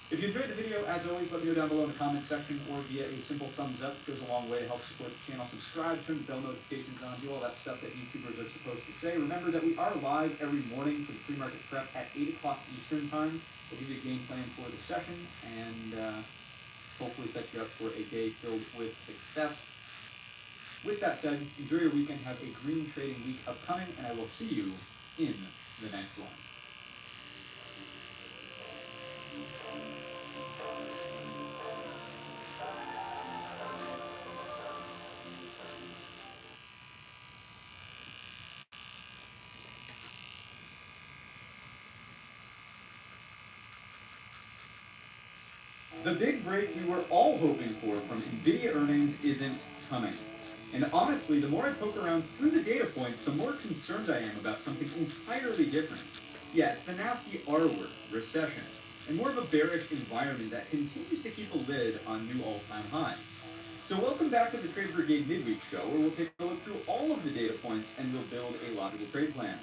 If you enjoyed the video, as always, let me know down below in the comment section or via a simple thumbs up. It goes a long way to help support the channel. Subscribe, turn the bell notifications on, do all that stuff that YouTubers are supposed to say. Remember that we are live every morning for the pre-market prep at 8 o'clock Eastern time. We'll give you a game plan for the session and hopefully set you up for a day filled with success. With that said, enjoy your weekend, have a green trading week upcoming, and I will see you in the next one. The big break we were all hoping for from NVIDIA earnings isn't coming. And honestly, the more I poke around through the data points, the more concerned I am about something entirely different. Yeah, it's the nasty R word, recession, and more of a bearish environment that continues to keep a lid on new all-time highs. So welcome back to the Trade Brigade Midweek show, where we'll take a look through all of the data points and we'll build a logical trade plan.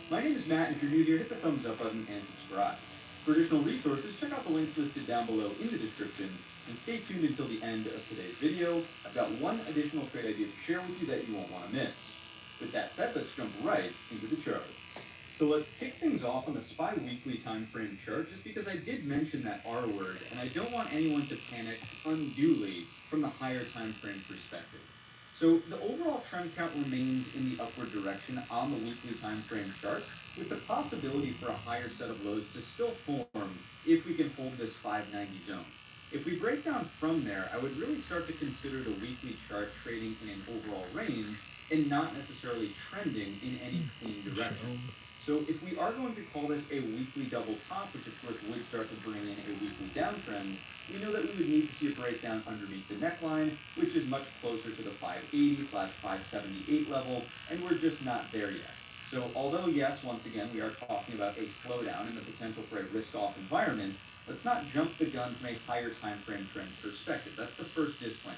My name is Matt, and if you're new here, hit the thumbs up button and subscribe. For additional resources, check out the links listed down below in the description, and stay tuned until the end of today's video. I've got one additional trade idea to share with you that you won't want to miss. With that said, let's jump right into the charts. So let's kick things off on the SPY weekly time frame chart, just because I did mention that R word, and I don't want anyone to panic unduly from the higher time frame perspective. So the overall trend count remains in the upward direction on the weekly time frame chart, with the possibility for a higher set of lows to still form if we can hold this 590 zone. If we break down from there, I would really start to consider the weekly chart trading in an overall range and not necessarily trending in any clean direction. So if we are going to call this a weekly double top, which of course would start to bring in a weekly downtrend, we know that we would need to see a breakdown underneath the neckline, which is much closer to the 580/578 level, and we're just not there yet. So although yes, once again, we are talking about a slowdown and the potential for a risk-off environment, let's not jump the gun from a higher time frame trend perspective. That's the first disclaimer.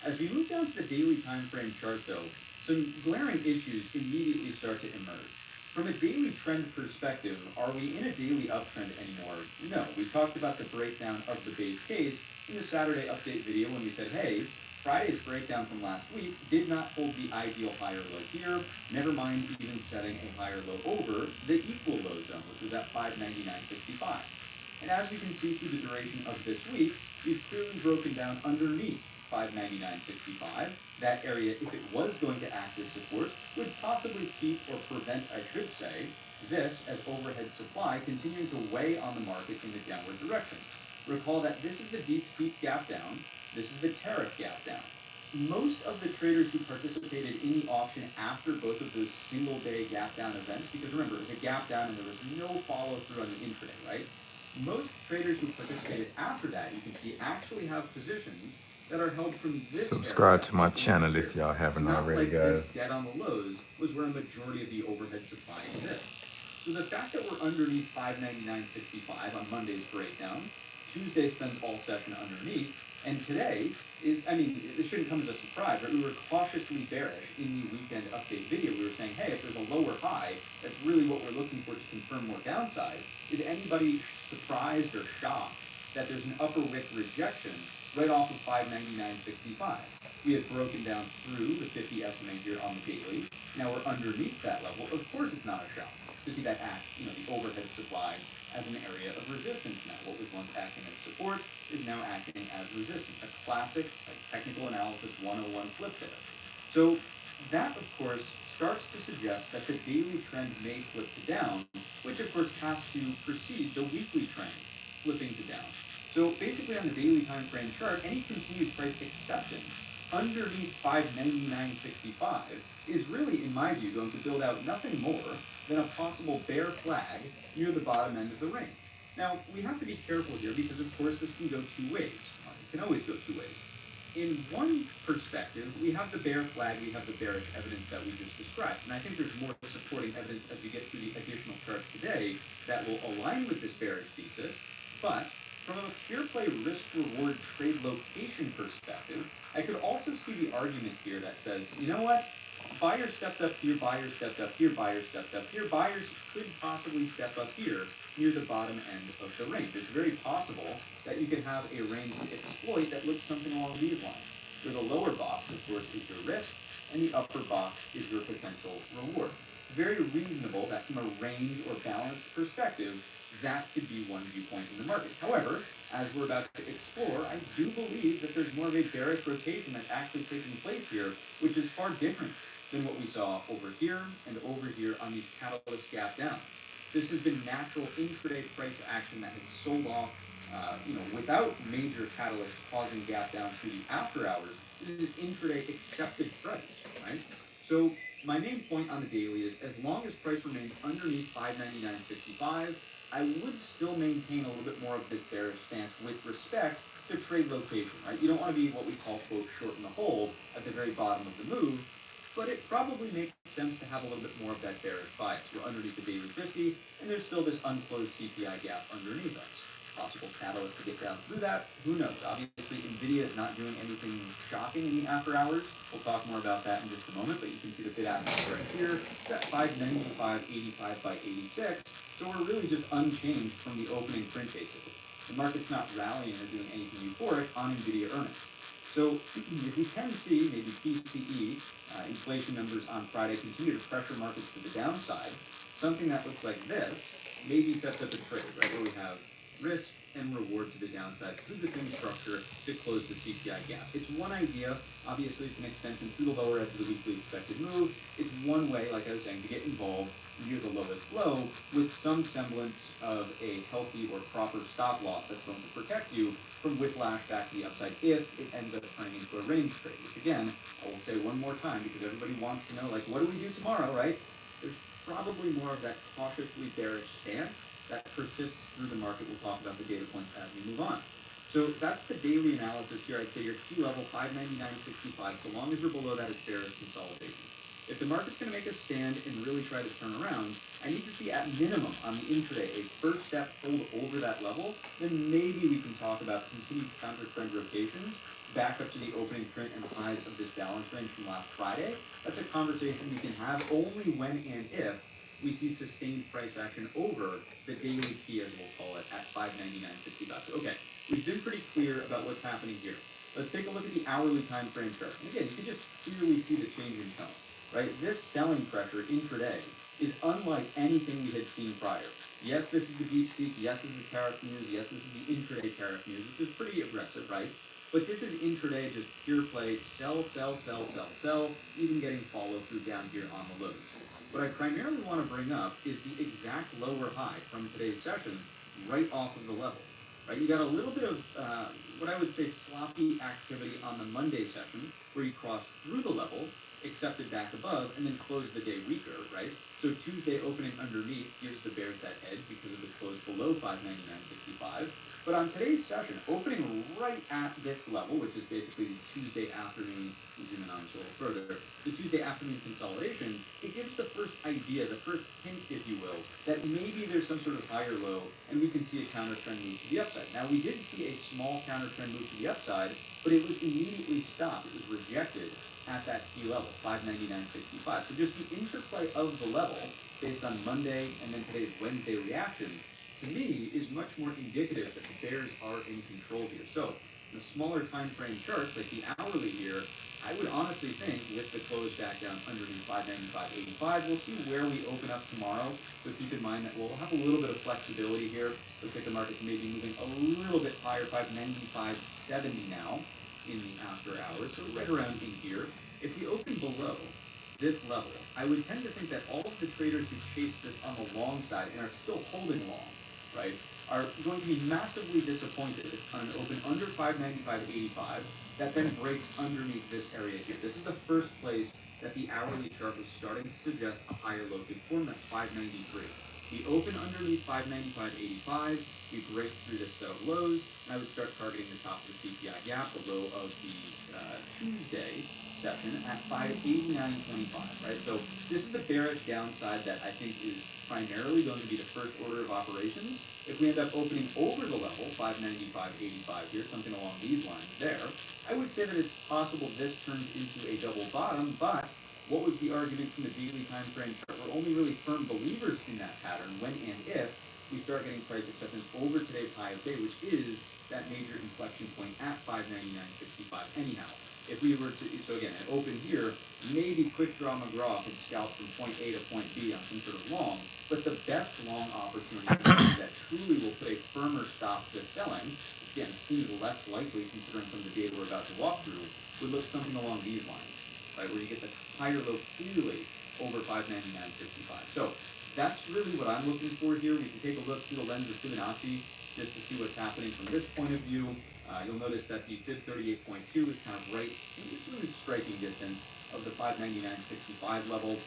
As we move down to the daily time frame chart though, some glaring issues immediately start to emerge. From a daily trend perspective, are we in a daily uptrend anymore? No. We talked about the breakdown of the base case in the Saturday update video when we said, hey, Friday's breakdown from last week did not hold the ideal higher low here, never mind even setting a higher low over the equal low zone, which was at 599.65. And as we can see through the duration of this week, we've clearly broken down underneath 599.65. That area, if it was going to act as support, would possibly keep or prevent, I should say, this as overhead supply continuing to weigh on the market in the downward direction. Recall that this is the deep seek gap down, this is the tariff gap down. Most of the traders who participated in the auction after both of those single day gap down events, because remember, it was a gap down and there was no follow through on the intraday, right? Most traders who participated after that, you can see, actually have positions that are held from this Subscribe area to my channel if y'all haven't already, guys. This dead on the lows was where a majority of the overhead supply exists. So the fact that we're underneath 599.65 on Monday's breakdown, Tuesday spends all session underneath, and today is, I mean, it shouldn't come as a surprise, right? We were cautiously bearish in the weekend update video. We were saying, hey, if there's a lower high, that's really what we're looking for to confirm more downside. Is anybody surprised or shocked that there's an upper wick rejection right off of 599.65? We had broken down through the 50 SMA here on the daily. Now we're underneath that level. Of course it's not a shock to see that act, the overhead supply as an area of resistance now. What was once acting as support is now acting as resistance. A classic technical analysis 101 flip there. So that, of course, starts to suggest that the daily trend may flip to down, which of course has to precede the weekly trend flipping to down. So basically on the daily time frame chart, any continued price acceptance underneath 599.65 is really, in my view, going to build out nothing more than a possible bear flag near the bottom end of the range. Now, we have to be careful here because, of course, this can go two ways. It can always go two ways. In one perspective, we have the bear flag, we have the bearish evidence that we just described. And I think there's more supporting evidence as we get through the additional charts today that will align with this bearish thesis. But from a pure play risk-reward trade location perspective, I could also see the argument here that says, you know what? Buyers stepped up here, buyers stepped up here, buyers stepped up here. Buyers could possibly step up here near the bottom end of the range. It's very possible that you could have a range to exploit that looks something along these lines, where the lower box, of course, is your risk, and the upper box is your potential reward. It's very reasonable that from a range or balance perspective, that could be one viewpoint in the market. However, as we're about to explore, I do believe that there's more of a bearish rotation that's actually taking place here, which is far different than what we saw over here and over here on these catalyst gap downs. This has been natural intraday price action that had sold off, without major catalysts causing gap downs through the after hours. This is intraday accepted price, right? So my main point on the daily is as long as price remains underneath 599.65, I would still maintain a little bit more of this bearish stance with respect to trade location, right? You don't want to be what we call, quote, short in the hole at the very bottom of the move, but it probably makes sense to have a little bit more of that bearish bias. We're underneath the daily 50, and there's still this unclosed CPI gap underneath us. Possible catalyst to get down through that, who knows? Obviously, NVIDIA is not doing anything shocking in the after hours. We'll talk more about that in just a moment, but you can see the bid-ask right here. It's at 595.85 by 86, so we're really just unchanged from the opening print, basically. The market's not rallying or doing anything euphoric on NVIDIA earnings. So if we can see maybe PCE, inflation numbers on Friday continue to pressure markets to the downside, something that looks like this maybe sets up a trade, right, where we have risk and reward to the downside through the thin structure to close the CPI gap. It's one idea. Obviously, it's an extension through the lower edge of the weekly expected move. It's one way, like I was saying, to get involved near the lowest low with some semblance of a healthy or proper stop loss that's going to protect you from whiplash back to the upside if it ends up turning into a range trade, which again, I will say one more time because everybody wants to know, like, what do we do tomorrow, right? There's probably more of that cautiously bearish stance that persists through the market. We'll talk about the data points as we move on. So that's the daily analysis here. I'd say your key level, 599.65. So long as we're below that, it's bearish consolidation. If the market's going to make a stand and really try to turn around, I need to see at minimum on the intraday a first step hold over that level. Then maybe we can talk about continued counter trend rotations back up to the opening print and highs of this balance range from last Friday. That's a conversation we can have only when and if we see sustained price action over the daily key, as we'll call it, at 599.65. So, okay, we've been pretty clear about what's happening here. Let's take a look at the hourly time frame chart. And again, you can just clearly see the change in tone, right? This selling pressure intraday is unlike anything we had seen prior. Yes, this is the deep seek. Yes, this is the tariff news. Yes, this is the intraday tariff news, which is pretty aggressive, right? But this is intraday, just pure play, sell, sell, sell, sell, sell, even getting follow through down here on the lows. What I primarily want to bring up is the exact lower high from today's session right off of the level, right? You got a little bit of what I would say sloppy activity on the Monday session where you crossed through the level, accepted back above, and then closed the day weaker, right? So Tuesday opening underneath gives the bears that edge because of the close below 599.65. But on today's session, opening right at this level, which is basically the Tuesday afternoon, zoom in on this a little further, the Tuesday afternoon consolidation, it gives the first idea, the first hint, if you will, that maybe there's some sort of higher low and we can see a counter trend move to the upside. Now, we did see a small counter trend move to the upside, but it was immediately stopped. It was rejected at that key level, 599.65. So just the interplay of the level based on Monday and then today's Wednesday reaction, to me, is much more indicative that the bears are in control here. So the smaller time frame charts, like the hourly here, I would honestly think with the close back down underneath 595.85, we'll see where we open up tomorrow. So keep in mind that we'll have a little bit of flexibility here. Looks like the market's maybe moving a little bit higher, 595.70 now in the after hours, so right around in here. If we open below this level, I would tend to think that all of the traders who chased this on the long side and are still holding long, right, are going to be massively disappointed on an open under 595.85 that then breaks underneath this area here. This is the first place that the hourly chart was starting to suggest a higher low could form. That's 593. The open underneath 595.85 we break through this set of lows, and I would start targeting the top of the CPI gap, the low of the Tuesday session at 589.25, right? So this is the bearish downside that I think is primarily going to be the first order of operations. If we end up opening over the level, 595.85 here, something along these lines there, I would say that it's possible this turns into a double bottom, but what was the argument from the daily time frame chart? We're only really firm believers in that pattern when and if we start getting price acceptance over today's high of day, which is that major inflection point at 599.65 anyhow. If we were to, so again, an open here, maybe quick draw McGraw could scalp from point A to point B on some sort of long, but the best long opportunity that truly will put a firmer stop to selling, which again seems less likely considering some of the data we're about to walk through, would look something along these lines, right, where you get the higher low clearly over 599.65. So that's really what I'm looking for here. We can take a look through the lens of Fibonacci just to see what's happening from this point of view. You'll notice that the Fib 38.2 is kind of right, it's within striking distance of the 599.65 level.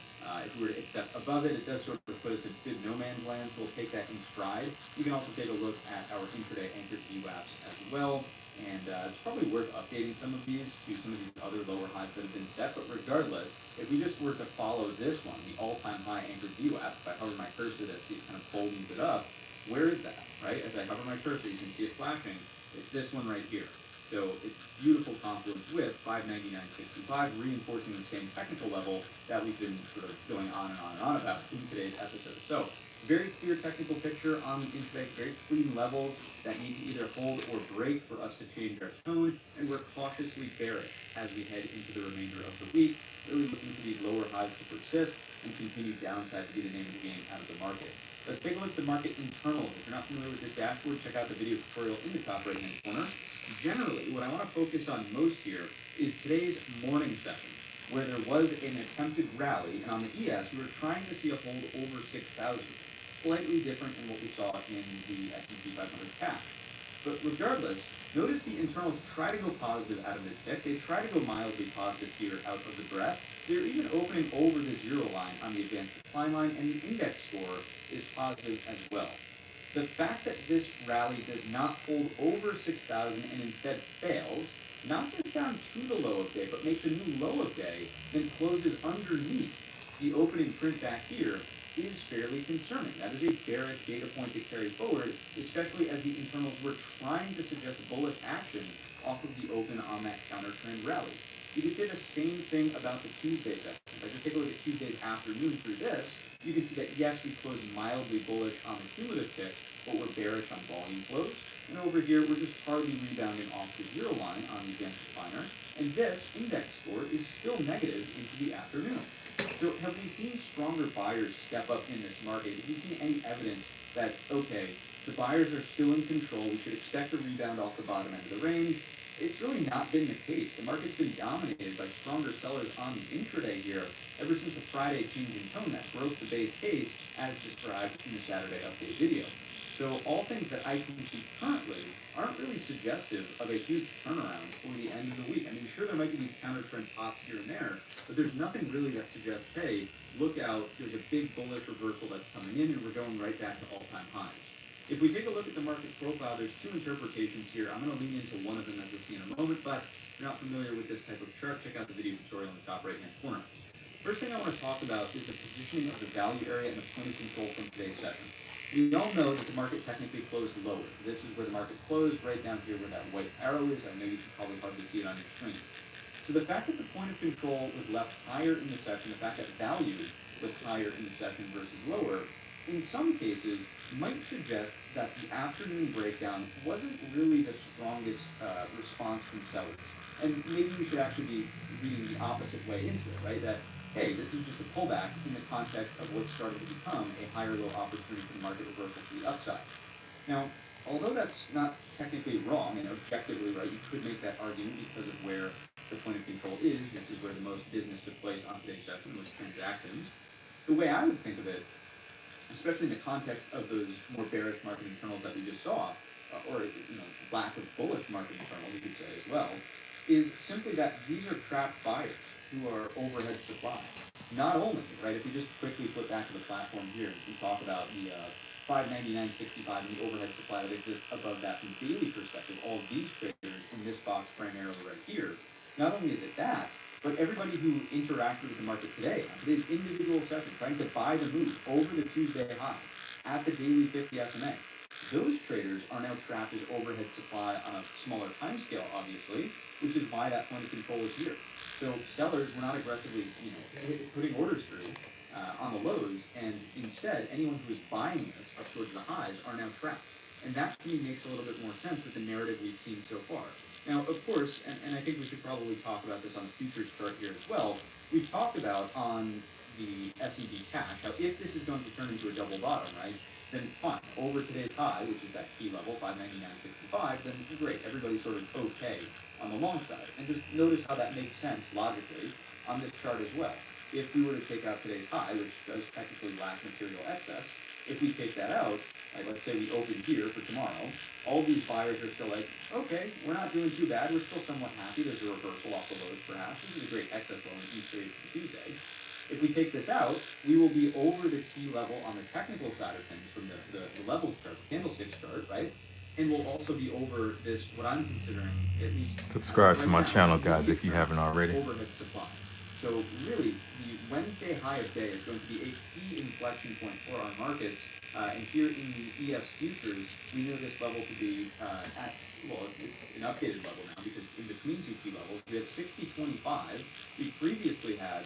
If we were to accept above it, it does sort of put us in Fib no man's land, so we'll take that in stride. You can also take a look at our intraday anchored VWAPs as well, and it's probably worth updating some of these to some of these other lower highs that have been set, but regardless, if we just were to follow this one, the all-time high anchored VWAP, if I hover my cursor there, see it kind of boldens it up, where is that, right? As I hover my cursor, you can see it flashing. It's this one right here. So it's beautiful confluence with 599.65, reinforcing the same technical level that we've been sort of going on and on and on about in today's episode. So very clear technical picture on the intraday, very clean levels that need to either hold or break for us to change our tone, and we're cautiously bearish as we head into the remainder of the week, really looking for these lower highs to persist and continue downside to be the name of the game out of the market. Let's take a look at the market internals. If you're not familiar with this dashboard, check out the video tutorial in the top right-hand corner. Generally, what I want to focus on most here is today's morning session, where there was an attempted rally, and on the ES, we were trying to see a hold over 6,000, slightly different than what we saw in the S&P 500 cap. But regardless, notice the internals try to go positive out of the tick. They try to go mildly positive here out of the breath. They're even opening over the zero line on the advanced decline line, and the index score is positive as well. The fact that this rally does not hold over 6,000 and instead fails, not just down to the low of day, but makes a new low of day, then closes underneath the opening print back here, is fairly concerning. That is a bearish data point to carry forward, especially as the internals were trying to suggest bullish action off of the open on that counter trend rally. You can say the same thing about the Tuesday session. If I just take a look at Tuesday's afternoon through this, you can see that yes, we closed mildly bullish on the cumulative tick, but we're bearish on volume flows. And over here, we're just hardly rebounding off the zero line on the advanced decliner. And this index score is still negative into the afternoon. So have we seen stronger buyers step up in this market? Have we seen any evidence that, okay, the buyers are still in control, we should expect a rebound off the bottom end of the range? It's really not been the case. The market's been dominated by stronger sellers on the intraday here ever since the Friday change in tone that broke the base case as described in the Saturday update video. So all things that I can see currently aren't really suggestive of a huge turnaround for the end of the week. I mean, sure, there might be these counter trend pops here and there, but there's nothing really that suggests, hey, look out, there's a big bullish reversal that's coming in and we're going right back to all-time highs. If we take a look at the market profile, there's two interpretations here. I'm going to lean into one of them as we'll see in a moment, but if you're not familiar with this type of chart, check out the video tutorial in the top right-hand corner. First thing I want to talk about is the positioning of the value area and the point of control from today's session. We all know that the market technically closed lower. This is where the market closed, right down here where that white arrow is. I know you can probably hardly see it on your screen. So the fact that the point of control was left higher in the session, the fact that value was higher in the session versus lower, in some cases, might suggest that the afternoon breakdown wasn't really the strongest response from sellers. And maybe we should actually be reading the opposite way into it, right? That, hey, this is just a pullback in the context of what's starting to become a higher low opportunity for the market reversal to the upside. Now, although that's not technically wrong and objectively right, you could make that argument because of where the point of control is. This is where the most business took place on today's session, was transactions. The way I would think of it, especially in the context of those more bearish market internals that we just saw, or lack of bullish market internals, you could say as well, is simply that these are trapped buyers who are overhead supply. Not only, right, if we just quickly flip back to the platform here, we talk about the 599.65 and the overhead supply that exists above that from daily perspective, all of these traders in this box primarily right here, not only is it that, but everybody who interacted with the market today on today's individual session, trying to buy the move over the Tuesday high at the daily 50 SMA, those traders are now trapped as overhead supply on a smaller time scale, obviously, which is why that point of control is here. So sellers were not aggressively, putting orders through on the lows, and instead, anyone who is buying this up towards the highs are now trapped. And that to me makes a little bit more sense with the narrative we've seen so far. Now, of course, and I think we should probably talk about this on the futures chart here as well, we've talked about on the S&P cash, how if this is going to turn into a double bottom, right, then fine, over today's high, which is that key level, 599.65, then great, everybody's sort of okay on the long side. And just notice how that makes sense logically on this chart as well. If we were to take out today's high, which does technically lack material excess, if we take that out, like let's say we open here for tomorrow, all these buyers are still like, okay, we're not doing too bad, we're still somewhat happy, there's a reversal off the lows perhaps, this is a great excess low in each trade for Tuesday. If we take this out, we will be over the key level on the technical side of things from the levels chart, the candlesticks chart, right? And we'll also be over this, what I'm considering, at least... Subscribe to my now, channel, guys, if you haven't already. Overhead supply. So really, the Wednesday high of day is going to be a key inflection point for our markets. And here in the ES futures, we know this level to be it's an updated level now because in between two key levels, we have 60.25. We previously had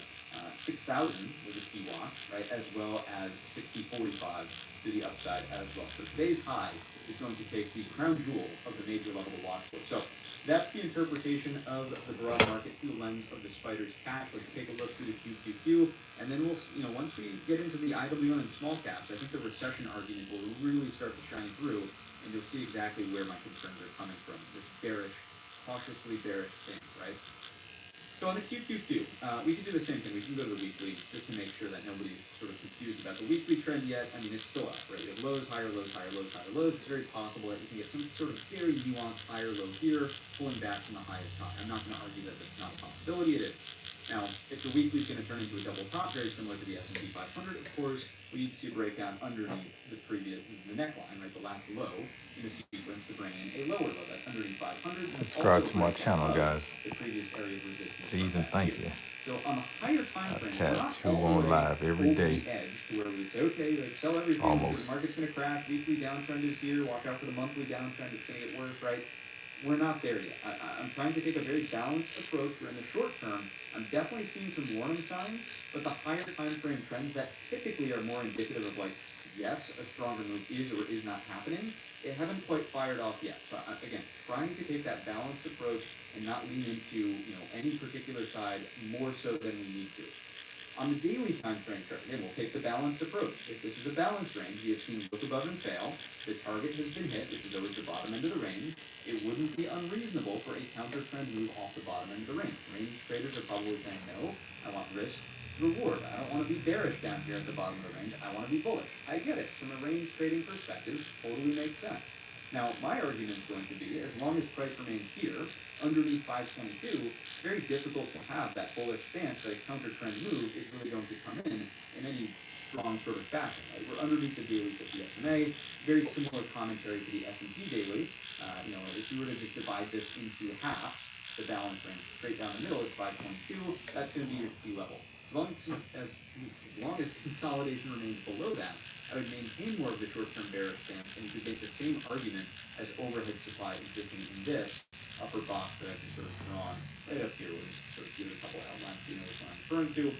6,000 was a key watch, right, as well as 60.45 to the upside as well. So today's high is going to take the crown jewel of the major level to watch for. So that's the interpretation of the broad market through the lens of the spider's cash. Let's take a look through the QQQ, and then we'll, once we get into the IWM and small caps, I think the recession argument will really start to shine through, and you'll see exactly where my concerns are coming from. This bearish, cautiously bearish stance, right? So on the QQQ, we can do the same thing. We can go to the weekly just to make sure that nobody's sort of confused about the weekly trend yet. I mean, it's still up, right? We have lows, higher lows, higher lows, higher lows. It's very possible that you can get some sort of very nuanced higher low here, pulling back from the highest high. I'm not going to argue that that's not a possibility. It is. Now, if the weekly is going to turn into a double top, very similar to the S&P 500, of course, we need to see a breakdown underneath the neckline, right, the last low in the sequence to bring in a lower low. That's underneath 500. Subscribe to my channel, guys. The previous area of resistance. Please and thank you. So on the higher time frame, Tattoo on live every day. Edge to where we'd say, okay, like sell everything. Almost. So the market's going to crash. Weekly downtrend is here. Watch out for the monthly downtrend. It's going to get worse, right? We're not there yet. I'm trying to take a very balanced approach where in the short term, I'm definitely seeing some warning signs, but the higher time frame trends that typically are more indicative of like, yes, a stronger move is or is not happening, they haven't quite fired off yet. So again, trying to take that balanced approach and not lean into any particular side more so than we need to. On the daily time frame chart, again, we'll take the balanced approach. If this is a balanced range, we have seen look above and fail. The target has been hit, which is always the bottom end of the range. It wouldn't be unreasonable for a counter trend move off the bottom end of the range. Range traders are probably saying, no, I want risk, reward. I don't want to be bearish down here at the bottom of the range. I want to be bullish. I get it. From a range trading perspective, totally makes sense. Now, my argument is going to be, as long as price remains here, underneath 522, it's very difficult to have that bullish stance that a counter trend move is really going to come in any strong sort of fashion. Right? We're underneath the daily 50 SMA, very similar commentary to the S&P daily. If you were to just divide this into halves, the balance range straight down the middle is 522, that's going to be your key level. As long as consolidation remains below that, I would maintain more of the short-term bearish stance, and you could make the same argument as overhead supply existing in this upper box that I've just sort of drawn right up here. We'll just sort of give it a couple outlines so you know which one I'm referring to.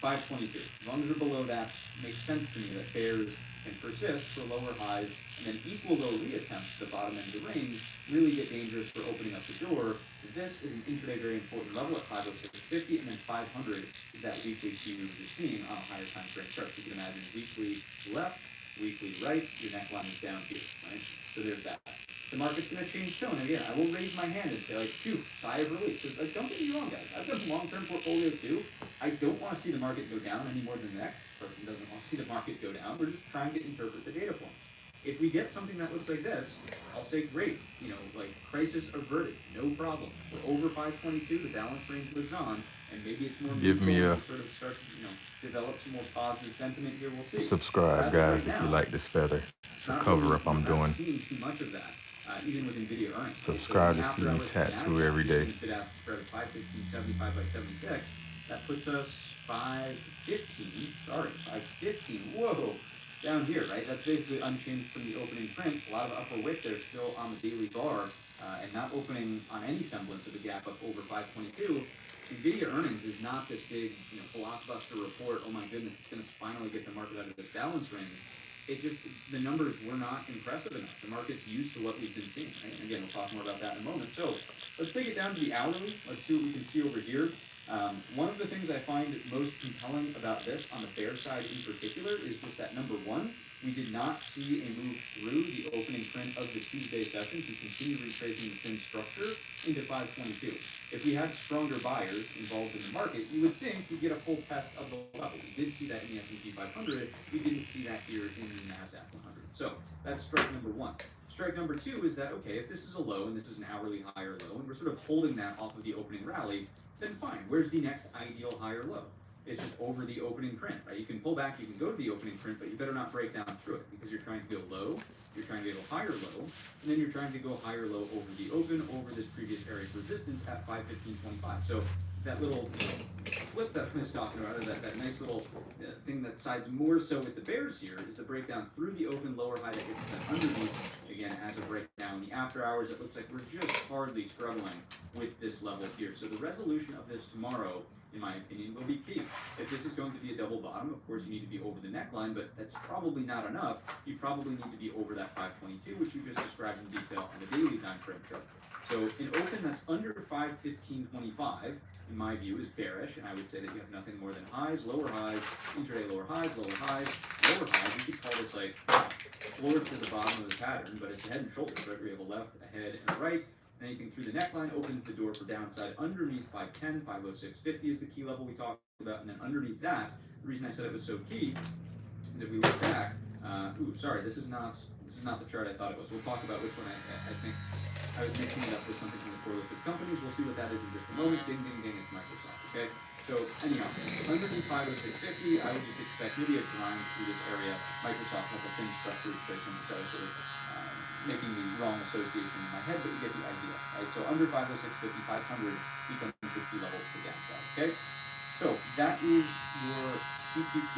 522. As long as we're below that, it makes sense to me that bears can persist for lower highs, and then equal low reattempts to the bottom end of the range really get dangerous for opening up the door. So this is an intraday very important level at 506.50, and then 500 is that weekly key we were just seeing on a higher time frame chart. So you can imagine weekly left, weekly right, your neckline is down here, right? So there's that. The market's going to change tone. And again, I will raise my hand and say, like, phew, sigh of relief. Because, don't get me wrong, guys. I've got a long-term portfolio, too. I don't want to see the market go down any more than the next person doesn't want to see the market go down. We're just trying to interpret the data points. If we get something that looks like this, I'll say great, like crisis averted, no problem. We're over 522, the balance range lives on, and maybe it's more Give neutral me and a we sort of start to, develop some more positive sentiment here, we'll see. But subscribe, as of right guys, if you now, like this feather. it's It's a not cover really, up I'm not doing. seeing too much of that, even with NVIDIA earnings. Right? So in Subscribe the to see after me hours for tattoo Nasdaq, every day. using the bid-ask spread of 515.75 by 76, that puts us 515, sorry, 515, whoa, down here, right? That's basically unchanged from the opening print. A lot of upper wick there still on the daily bar, and not opening on any semblance of a gap up over 522. NVIDIA earnings is not this big, blockbuster report. Oh my goodness, it's going to finally get the market out of this balance range. It just, the numbers were not impressive enough. The market's used to what we've been seeing, right? And again, we'll talk more about that in a moment. So let's take it down to the hourly. Let's see what we can see over here. One of the things I find most compelling about this on the bear side in particular is just that number one, we did not see a move through the opening print of the Tuesday session to continue retracing the thin structure into 522. If we had stronger buyers involved in the market, you would think we'd get a full test of the level. We did see that in the S&P 500. We didn't see that here in the Nasdaq 100. So that's strike number one. Strike number two is that, okay, if this is a low and this is an hourly higher low, and we're sort of holding that off of the opening rally, then fine. Where's the next ideal higher low? It's just over the opening print, right? You can pull back, you can go to the opening print, but you better not break down through it because you're trying to go low, you're trying to go higher low, and then you're trying to go higher low over the open, over this previous area of resistance at 515.25. So that little flip that I was talking about, or that nice little thing that sides more so with the bears here, is the breakdown through the open lower high that gets set underneath. Again, as a breakdown in the after hours, it looks like we're just hardly struggling with this level here. So the resolution of this tomorrow, in my opinion, will be key. If this is going to be a double bottom, of course you need to be over the neckline, but that's probably not enough. You probably need to be over that 522, which we just described in detail on the daily time frame chart. So an open that's under 515.25, in my view, is bearish, and I would say that you have nothing more than highs, intraday lower highs, lower highs, lower highs. You could call this like floor to the bottom of the pattern, but it's a head and shoulders, right? We have a left, a head, and a right. Anything through the neckline opens the door for downside underneath 510, 506.50 is the key level we talked about, and then underneath that, the reason I said it was so key is if we look back, this is not the chart I thought it was. We'll talk about which one I think I was mixing it up with something from the core list of companies. We'll see what that is in just a moment. Ding, ding, ding, it's Microsoft, okay? So anyhow, underneath 506.50, I would just expect maybe a grind through this area. Microsoft has a thin structure, which I was sort of making the wrong association in my head, but you get the idea, right? So under 506.50, 500 becomes the key level to the downside, okay? So that is your CQQ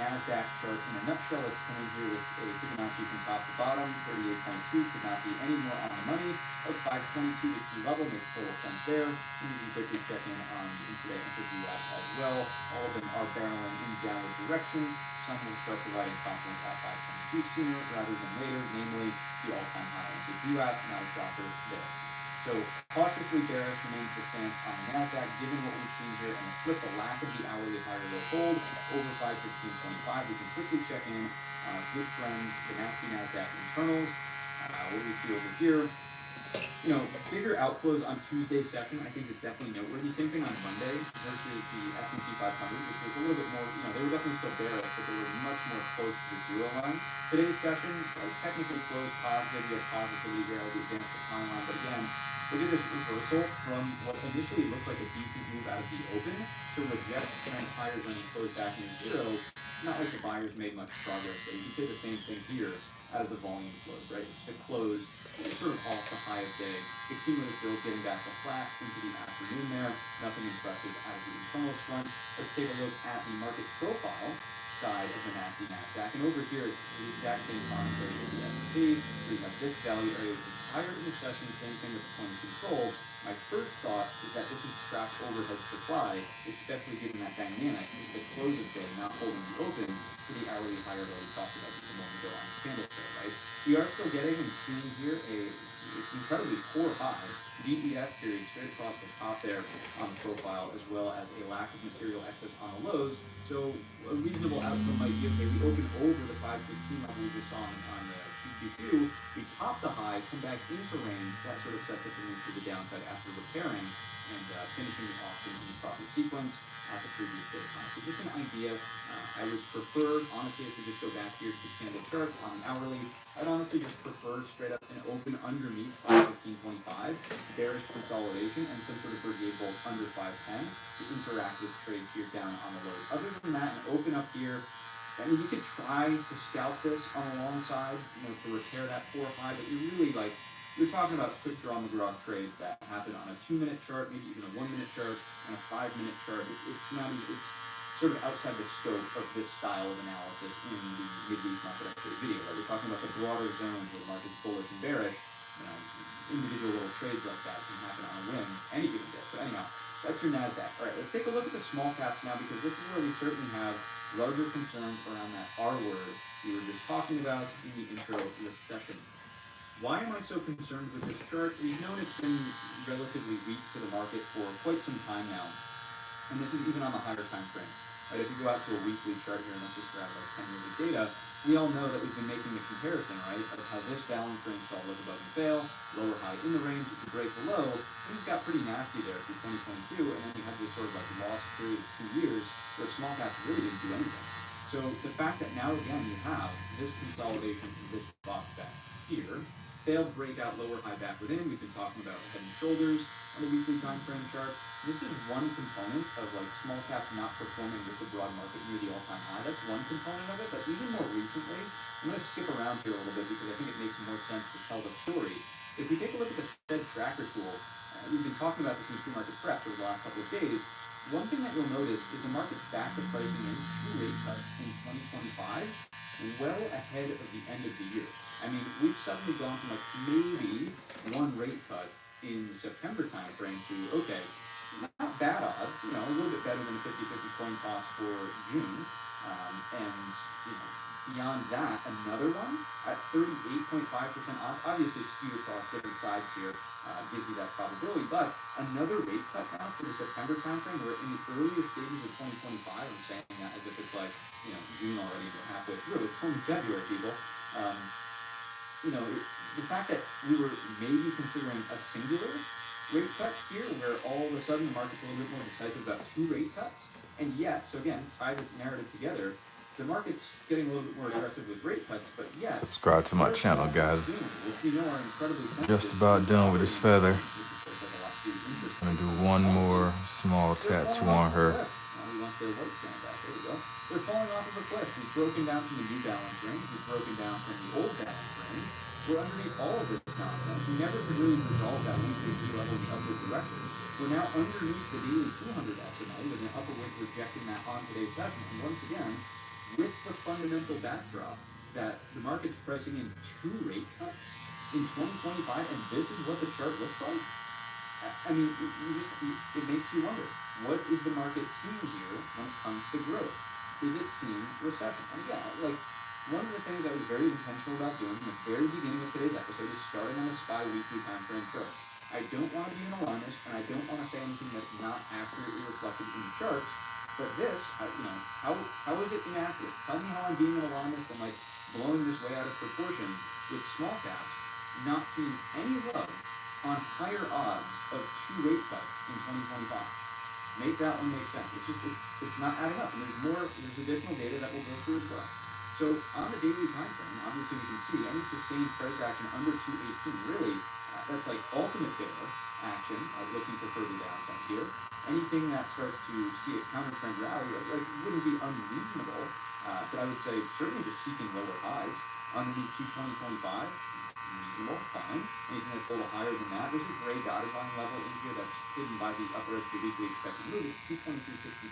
Nasdaq chart in a nutshell. It's coming here with a Fibonacci from top to bottom, 38.2, could not be any more on the money. Of 522, the key level makes total sense there. And you can quickly check in on the intraday and 50 watts as well. All of them are barreling in downward direction. Some will start providing confidence at 522 sooner rather than later, namely the all-time high on the VWAP, now droppers there. So cautiously bearish remains the stance on the Nasdaq, given what we've seen here, and the lack of the hourly higher low hold over 515.25. We can quickly check in on our good friends, the nasty Nasdaq internals. What do we see over here? Bigger outflows on Tuesday's session, I think, is definitely noteworthy. Same thing on Monday versus the S&P 500, which was a little bit more, they were definitely still bearish, but they were much more close to the zero line. Today's session was technically closed positive. We have positivity here. I'll advance the timeline, but again, look at this reversal from what initially looked like a decent move out of the open to reject trend higher when it closed back in zero. Not like the buyers made much progress. So you can say the same thing here out of the volume flows, right? It's the close, it's sort of off the high of day. The cumulative build getting back to flat into the afternoon there. Nothing impressive out of the internals front. Let's take a look at the market profile side of the nasty Nasdaq. And over here, it's the exact same commentary as the S&P. We have this value area, which is higher in the session, same thing with the point of control. My first thought is that this is trapped overhead supply, especially given that dynamic, is the close of day not holding the open to the hourly higher low we talked about just a moment ago on the candle chart, right? We are still getting and seeing here it's incredibly poor high, DEF period straight across the top there on the profile, as well as a lack of material excess on the lows. So a reasonable outcome might be, okay, we open over the 515 level we just saw on the QQQ, we pop the high, come back into range, that sort of sets up the move to the downside after repairing and finishing it off in the proper sequence. at the previous day high. So just an idea. I would prefer, honestly, if we just go back here to the candle charts on the hourly, I'd honestly just prefer straight up an open underneath 515.25, bearish consolidation, and some sort of brigade bolt under 510 to interact with trades here down on the lows. Other than that, an open up here, I mean, you could try to scalp this on the long side, to repair that 4 high, but you're talking about quick draw McGraw trades that happen on a 2-minute chart, maybe even a 1-minute chart, and a 5-minute chart. It's not even, it's sort of outside the scope of this style of analysis in the midweek market update video. Right? We're talking about the broader zones where the market's bullish and bearish. Individual little trades like that can happen on a whim any given day. So anyhow, that's your Nasdaq. All right, let's take a look at the small caps now, because this is where we certainly have larger concerns around that R word we were just talking about in the intro recession. Why am I so concerned with this chart? We've known it's been relatively weak to the market for quite some time now. And this is even on the higher time frames. Right? If you go out to a weekly chart here, and let's just grab like 10 years of data, we all know that we've been making the comparison, right, of how this balance range saw look above and fail, lower high in the range, if you break below, things got pretty nasty there through 2022, and then we had this sort of like lost period of 2 years where small caps really didn't do anything. So the fact that now again you have this consolidation in this box back here, failed breakout lower high back within, we've been talking about head and shoulders on the weekly time frame chart. This is one component of like small caps not performing with the broad market near the all-time high. That's one component of it, but even more recently, I'm going to skip around here a little bit because I think it makes more sense to tell the story. If we take a look at the Fed tracker tool, we've been talking about this in pre-market prep for the last couple of days. One thing that you'll notice is the market's back to pricing in 2 rate cuts in 2025, well ahead of the end of the year. I mean, we've suddenly gone from like maybe 1 rate cut in the September timeframe to, okay, not bad odds, a little bit better than a 50-50 coin toss for June. And beyond that, another one at 38.5% odds, obviously skewed across different sides here, gives you that probability, but another rate cut now for the September timeframe. We're in the earlier stages of 2025. I'm saying that as if it's like, June already, we're halfway through. It's only February, people. The fact that we were maybe considering a singular rate cut here, where all of a sudden the market's a little bit more decisive about 2 rate cuts, and yet, so again, tie the narrative together, the market's getting a little bit more aggressive with rate cuts, but yet, Subscribe to my channel, guys. which we know are incredibly Just about done with this feather. This is like a lot to interest. Gonna do one more small tattoo on her. We want their white stand back. There we go. They're falling off of a cliff. We've broken down from the new balance range. We've broken down from the old balance range. We're underneath all of this nonsense. We never could really resolve that weekly D level in the upward direction. We're now underneath the daily 200 SMA with an upper wick rejecting that on today's session. And once again, with the fundamental backdrop that the market's pricing in 2 rate cuts in 2025, and this is what the chart looks like. I mean, it makes you wonder, what is the market seeing here when it comes to growth? Is it seeing recession? And again, one of the things I was very intentional about doing from the very beginning of today's episode is starting on the SPY weekly time frame chart. I don't want to be an alarmist, and I don't want to say anything that's not accurately reflected in the charts, but this, how is it inaccurate? Tell me how I'm being an alarmist and blowing this way out of proportion with small caps not seeing any love on higher odds of 2 rate cuts in 2025. Make that one make sense. It's not adding up, and there's additional data that we'll go through as well. So on the daily time frame, obviously we can see any sustained price action under 218, really, that's like ultimate bear action, looking for further downside here. Anything that starts to see a counter-trend rally, wouldn't be unreasonable, but I would say certainly just seeking lower highs underneath 220.25, reasonable, fine. Anything that's a little higher than that, there's a gray dotted line level in here that's hidden by the upper edge of the weekly expected move. It's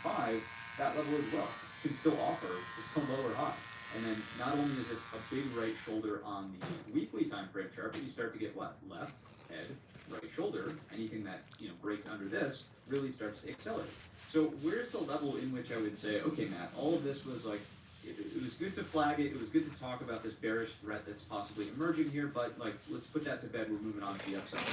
223.65, that level as well can still offer just a lower high. And then not only is this a big right shoulder on the weekly time frame chart, but you start to get what? Left, head, right shoulder. Anything that breaks under this really starts to accelerate. So where's the level in which I would say, okay, Matt, all of this was it was good to flag it. It was good to talk about this bearish threat that's possibly emerging here, but let's put that to bed. We're moving on to the upside.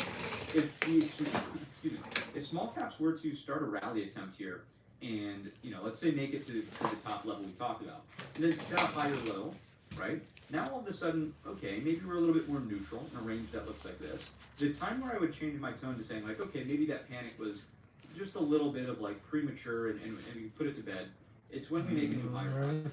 If small caps were to start a rally attempt here, and let's say make it to the top level we talked about, and then set a higher low, right? Now all of a sudden, okay, maybe we're a little bit more neutral in a range that looks like this. The time where I would change my tone to saying okay, maybe that panic was just a little bit of like premature and we put it to bed. It's when we make a new higher high.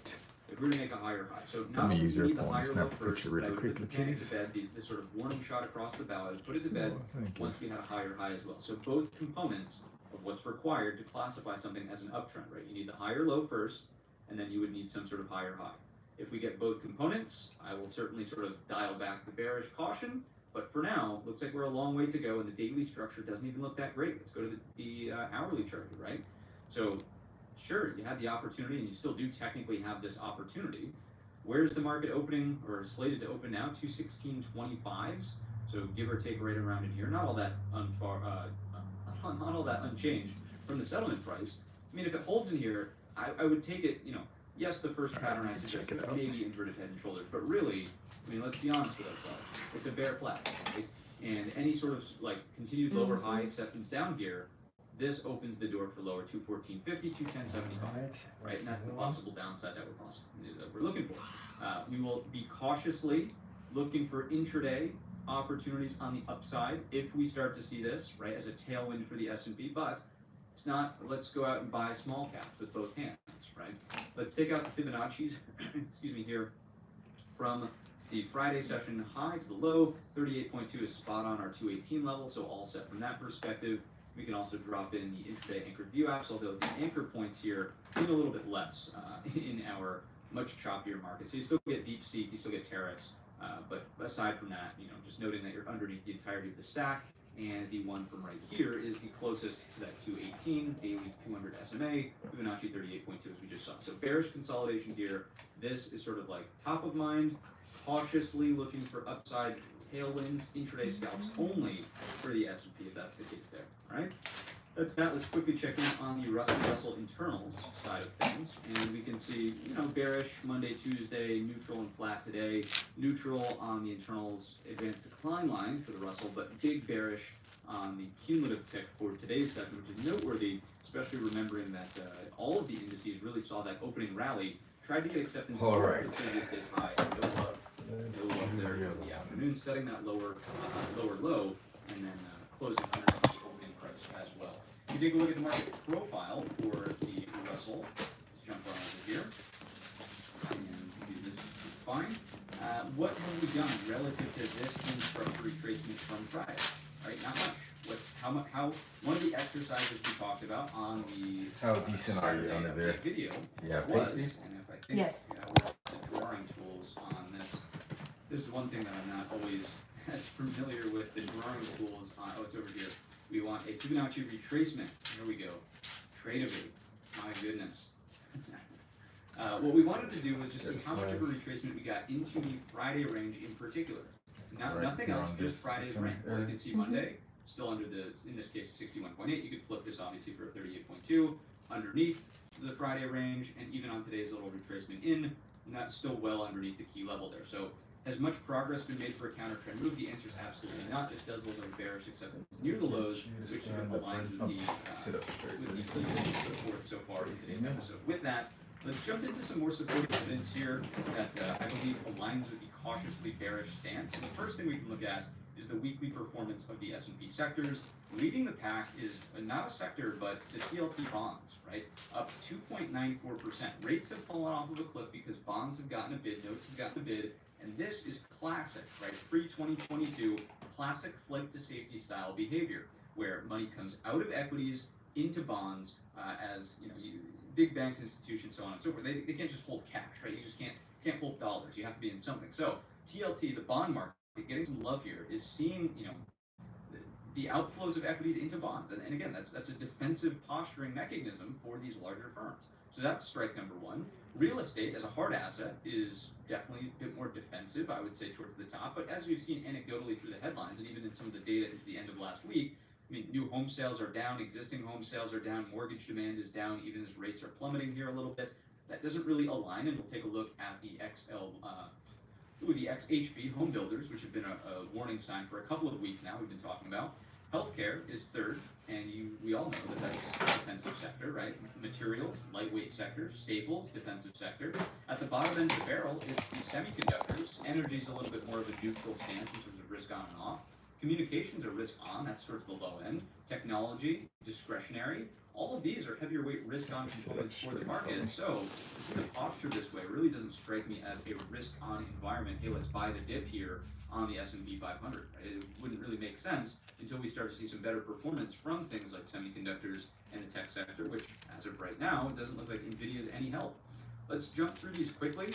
If we're going to make a higher high. So not only do we need the higher low first, but I would put the panic to bed, the sort of warning shot across the bow, I would put it to bed once we had a higher high as well. So both components of what's required to classify something as an uptrend, right? You need the higher low first, and then you would need some sort of higher high. If we get both components, I will certainly sort of dial back the bearish caution. But for now, looks like we're a long way to go, and the daily structure doesn't even look that great. Let's go to the hourly chart, right? So sure, you had the opportunity, and you still do technically have this opportunity. Where's the market opening, or slated to open now? 216.25s. So give or take right around in here. Not all that not all that unchanged from the settlement price. I mean, if it holds in here, I would take it. You know, yes, the first pattern I suggest maybe inverted head and shoulders, but really, I mean, let's be honest with ourselves. It's a bear flag, right? And any sort of like continued lower high acceptance down here, this opens the door for lower 214.50, 210.75, right? And that's the possible downside that we're looking for. We will be cautiously looking for intraday opportunities on the upside if we start to see this, right, as a tailwind for the S&P. But it's not. Let's go out and buy small caps with both hands, right? Let's take out the Fibonacci's, excuse me, here from the Friday session high to the low. 38.2 is spot on our 218 level, so all set from that perspective. We can also drop in the intraday anchored view apps, although the anchor points here mean a little bit less in our much choppier market. So you still get deep seek, you still get tariffs, but aside from that, you know, just noting that you're underneath the entirety of the stack, and the one from right here is the closest to that 218 daily 200 SMA, Fibonacci 38.2 as we just saw. So bearish consolidation here. This is sort of like top of mind, cautiously looking for upside tailwinds, intraday scalps only for the S&P if that's the case there, right? That's that. Let's quickly check in on the Russell internals side of things, and we can see, you know, bearish Monday, Tuesday, neutral and flat today, neutral on the internals advanced decline line for the Russell, but big bearish on the cumulative tick for today's session, which is noteworthy, especially remembering that all of the indices really saw that opening rally, tried to get acceptance for the previous day's high, no love. No love there in the afternoon, setting that lower low, and then closing underneath the opening price as well. If you take a look at the market profile for the Russell, let's jump on over here, and do this fine. What have we done relative to this structure retracement from Friday? Right, not much. How one of the exercises we talked about on the decent are you under there? Video was, and if I think we're drawing tools on this. This is one thing that I'm not always as familiar with, the drawing tools on. Oh, it's over here. We want a Fibonacci retracement. Here we go. Tradable. My goodness. What we wanted to do was just see how much of a retracement we got into the Friday range in particular. Nothing else, just Friday's range. Well, you can see Monday, still under the, in this case, 61.8. You could flip this obviously for 38.2 underneath the Friday range, and even on today's little retracement in, not still well underneath the key level there. So has much progress been made for a counter trend move? The answer is absolutely not. This does look like bearish, except it's near the lows, which sort of aligns with the key support so far in today's episode. With that, let's jump into some more supportive evidence here that I believe aligns with the cautiously bearish stance. And the first thing we can look at is the weekly performance of the S&P sectors. Leading the pack is not a sector, but the TLT bonds, right? Up 2.94%. Rates have fallen off of a cliff because bonds have gotten a bid, notes have gotten a bid, and this is classic, right? Pre-2022, classic flight to safety style behavior, where money comes out of equities into bonds as, you know, big banks, institutions, so on and so forth. They can't just hold cash, right? You just can't hold dollars. You have to be in something. So TLT, the bond market, getting some love here, is seeing, you know, the outflows of equities into bonds. And again, that's a defensive posturing mechanism for these larger firms. So that's strike number one. Real estate as a hard asset is definitely a bit more defensive, I would say, towards the top. But as we've seen anecdotally through the headlines and even in some of the data into the end of last week, I mean, new home sales are down, existing home sales are down, mortgage demand is down, even as rates are plummeting here a little bit. That doesn't really align, and we'll take a look at the the XHB home builders, which have been a warning sign for a couple of weeks now, we've been talking about. Healthcare is third, and we all know that that's a defensive sector, right? Materials, lightweight sector, staples, defensive sector. At the bottom end of the barrel, it's the semiconductors. Energy is a little bit more of a neutral stance in terms of risk on and off. Communications are risk on, that's towards the low end. Technology, discretionary, all of these are heavier weight risk on components for the market. So to see the posture this way really doesn't strike me as a risk on environment. Hey, let's buy the dip here on the S&P 500. Right? It wouldn't really make sense until we start to see some better performance from things like semiconductors and the tech sector, which as of right now, it doesn't look like Nvidia is any help. Let's jump through these quickly.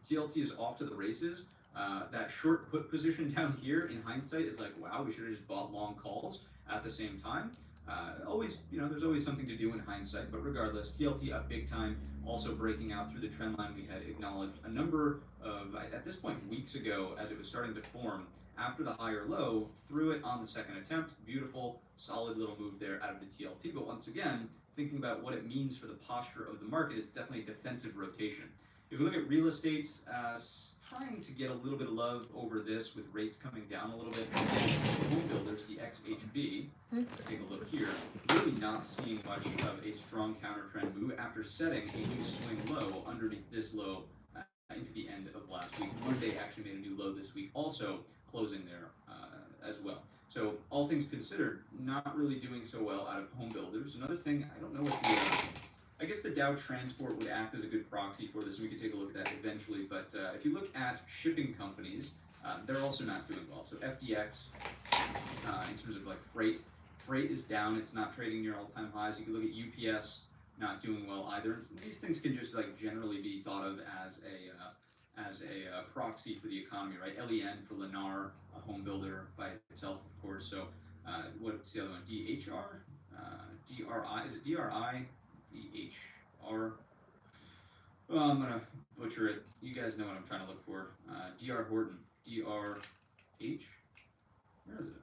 TLT is off to the races. That short put position down here in hindsight is like, wow, we should have just bought long calls at the same time. Always, there's always something to do in hindsight, but regardless, TLT up big time, also breaking out through the trend line we had acknowledged a number of, at this point, weeks ago as it was starting to form after the higher low, threw it on the second attempt. Beautiful, solid little move there out of the TLT, but once again, thinking about what it means for the posture of the market, it's definitely a defensive rotation. If we look at real estate, trying to get a little bit of love over this with rates coming down a little bit. Home builders, the XHB, let's take a look here, really not seeing much of a strong counter trend move after setting a new swing low underneath this low into the end of last week. Monday actually made a new low this week, also closing there as well. So all things considered, not really doing so well out of home builders. Another thing, I don't know what I guess the Dow Transport would act as a good proxy for this, and we could take a look at that eventually. But if you look at shipping companies, they're also not doing well. So FDX, in terms of like freight is down. It's not trading near all-time highs. You can look at UPS, not doing well either. And these things can just like generally be thought of as a proxy for the economy, right? LEN for Lennar, a home builder by itself, of course. So what's the other one? DHR, DRI. Is it DRI? DHR. Well, I'm gonna butcher it. You guys know what I'm trying to look for. DR Horton. DRH. Where is it?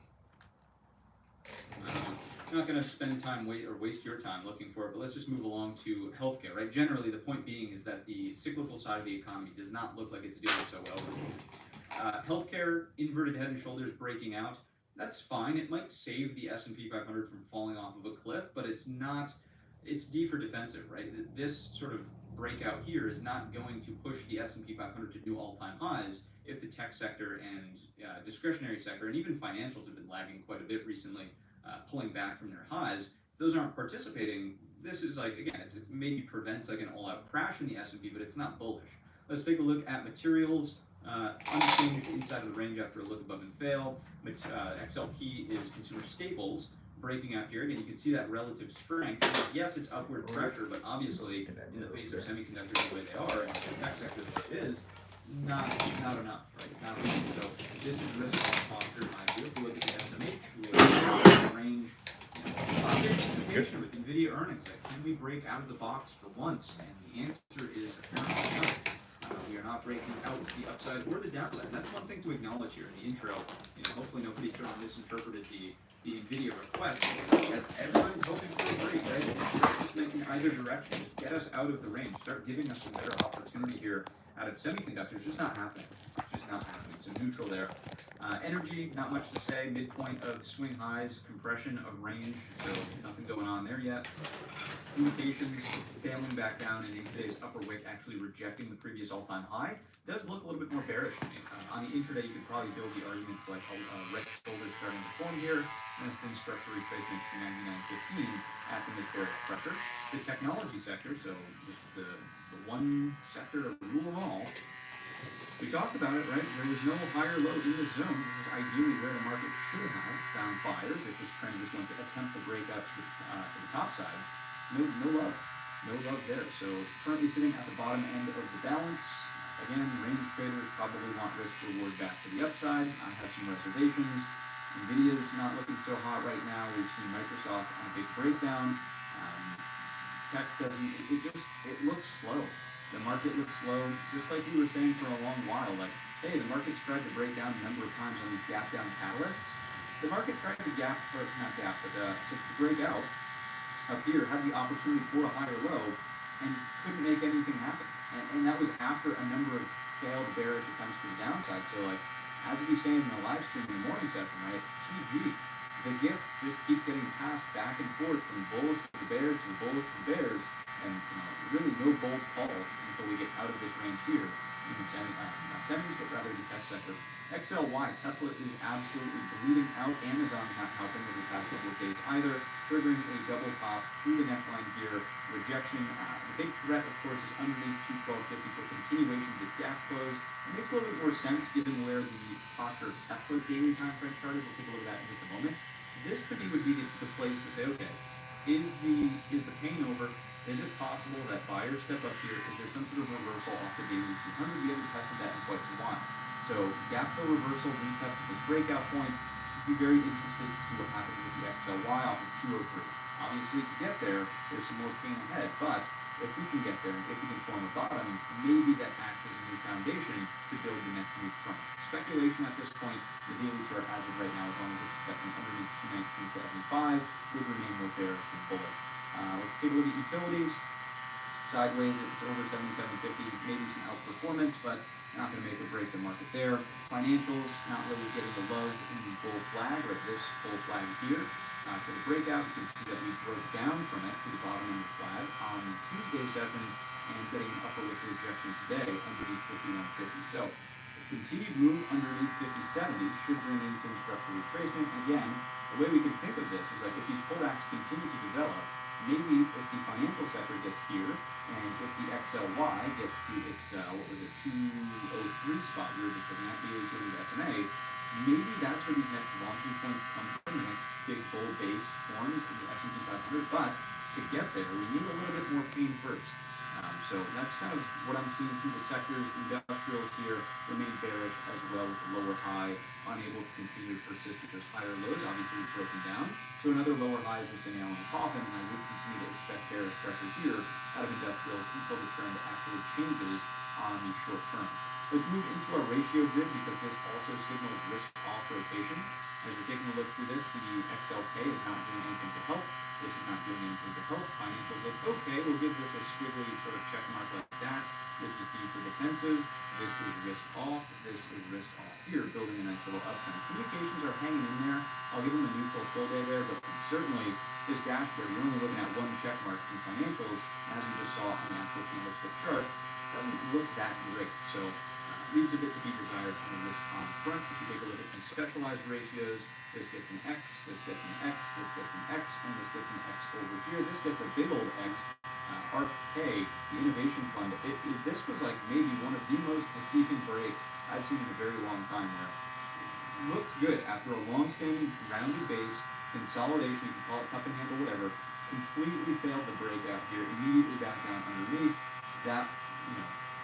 I'm not gonna spend time waste your time looking for it, but let's just move along to healthcare. Right. Generally, the point being is that the cyclical side of the economy does not look like it's doing so well. Healthcare, inverted head and shoulders breaking out. That's fine. It might save the S&P 500 from falling off of a cliff, but it's not. It's D for defensive, right? This sort of breakout here is not going to push the S&P 500 to new all-time highs if the tech sector and discretionary sector and even financials have been lagging quite a bit recently, pulling back from their highs. If those aren't participating, this is like, again, it maybe prevents like an all-out crash in the S&P, but it's not bullish. Let's take a look at materials. Unchanged inside of the range after a look above and fail. XLP is consumer staples. Breaking out here, again, you can see that relative strength. Yes, it's upward pressure, but obviously, in the face of semiconductors the way they are, and the tech sector the way it is, not enough, right? Not enough. So this is risk on posture in my view. If we look at the SMH, we look at the range, anticipation with Nvidia earnings. Like, can we break out of the box for once? And the answer is apparently no. We are not breaking out the upside or the downside. And that's one thing to acknowledge here in the intro. Hopefully nobody sort of misinterpreted the Nvidia request. Everyone's hoping for a break, right? Just making either direction. Just get us out of the range. Start giving us some better opportunity here out of semiconductors. Just not happening. Just not happening. So neutral there. Energy, not much to say. Midpoint of swing highs, compression of range. So nothing going on there yet. Communications failing back down, and in today's upper wick actually rejecting the previous all-time high. Does look a little bit more bearish to me. On the intraday, you could probably build the argument for like red shoulder starting to form here, and a thin structure retracement to 99.15 at the mid-bearish pressure. The technology sector, so just the one sector of rule of all, we talked about it, right? There was no higher low in this zone. This is ideally where the market should have found buyers if this trend was going to attempt to break up to the top side. No love there. So currently sitting at the bottom end of the balance. Again, range traders probably want risk reward back to the upside. I have some reservations. Nvidia's not looking so hot right now. We've seen Microsoft on a big breakdown. Tech doesn't. It looks slow. The market looks slow, just like we were saying for a long while. Like, hey, the market's tried to break down a number of times on these gap down catalysts. The market tried to to break out up here, had the opportunity for a higher low, and couldn't make anything happen. And that was after a number of failed bearish attempts to the downside. So, like, as we say in the live stream in the morning session, right, TG, the gift just keeps getting passed back and forth from bullish to bears to bullish to bears, and really no bold calls until we get out of this range here. in the not semis, but rather the tech sector. XLY, Tesla is absolutely bleeding out. Amazon not helping over the past couple of days either, triggering a double top through the neckline here. Rejection. The big threat, of course, is underneath 212.50 for continuation of this gap close. It makes a little bit more sense given where the posture of Tesla's daily time frame chart is. We'll take a look at that in just a moment. This to me would be the place to say, okay, is the pain over? Is it possible that buyers step up here? Is there some sort of reversal off the daily 200? We haven't tested that in quite some while. So gap fill reversal, retested with breakout points. Be very interested to see what happens with the XLY off of 203. Obviously, to get there, there's some more pain ahead, but if we can get there, if we can form a bottom, maybe that acts as a new foundation to build the next new front. Speculation at this point, the daily chart as of right now, as long as it's accepting underneath 219.75, would remain more bearish than bullish. Let's take a look at utilities. Sideways, it's over 77.50, maybe some outperformance, but not going to make or break the market there. Financials, not really getting the love in the bull flag, or this bull flag here. For the breakout, you can see that we broke down from it to the bottom of the flag on Tuesday session and getting an upper wick rejection today underneath 51.50. So, a continued move underneath 50.70 should bring in structural retracement. Again, the way we can think of this is like if these pullbacks continue to develop, maybe if the financial sector gets here, and if the XLY gets to its, 203 spot we were just looking at, BA2 and SMA, maybe that's where these next launching points come from, the next big bull base forms in the S&P 500, but to get there, we need a little bit more pain first. So that's kind of what I'm seeing through the sectors. Industrials here remain bearish as well with the lower high, unable to continue to persist with those higher lows. Obviously, it's broken down. So another lower high is just a nail in the coffin, and I would continue to expect bearish pressure here out of industrials until the trend actually changes on the short term. Let's move into our ratio grid because this also signals risk-off rotation. As we're taking a look through this, the XLK is not doing anything to help. This is not doing anything to help. Financials look okay. We'll give this a squiggly sort of check mark like that. This is D for defensive. This is risk off. This is risk off here, building a nice little uptrend. Communications are hanging in there. I'll give them a neutral fill day there, but certainly this dashboard, you're only looking at one check mark in financials, as we just saw on the actual candlestick chart, doesn't look that great. So leaves a bit to be desired on the risk on front. If you take a look at some specialized ratios, this gets an X, this gets an X, this gets an X, and this gets an X over here. This gets a big old X. ARK-K, the innovation fund, this was like maybe one of the most deceiving breaks I've seen in a very long time there. Looked good after a long-standing rounded base, consolidation, you can call it cup and handle, whatever, completely failed the breakout here, immediately back down underneath. That,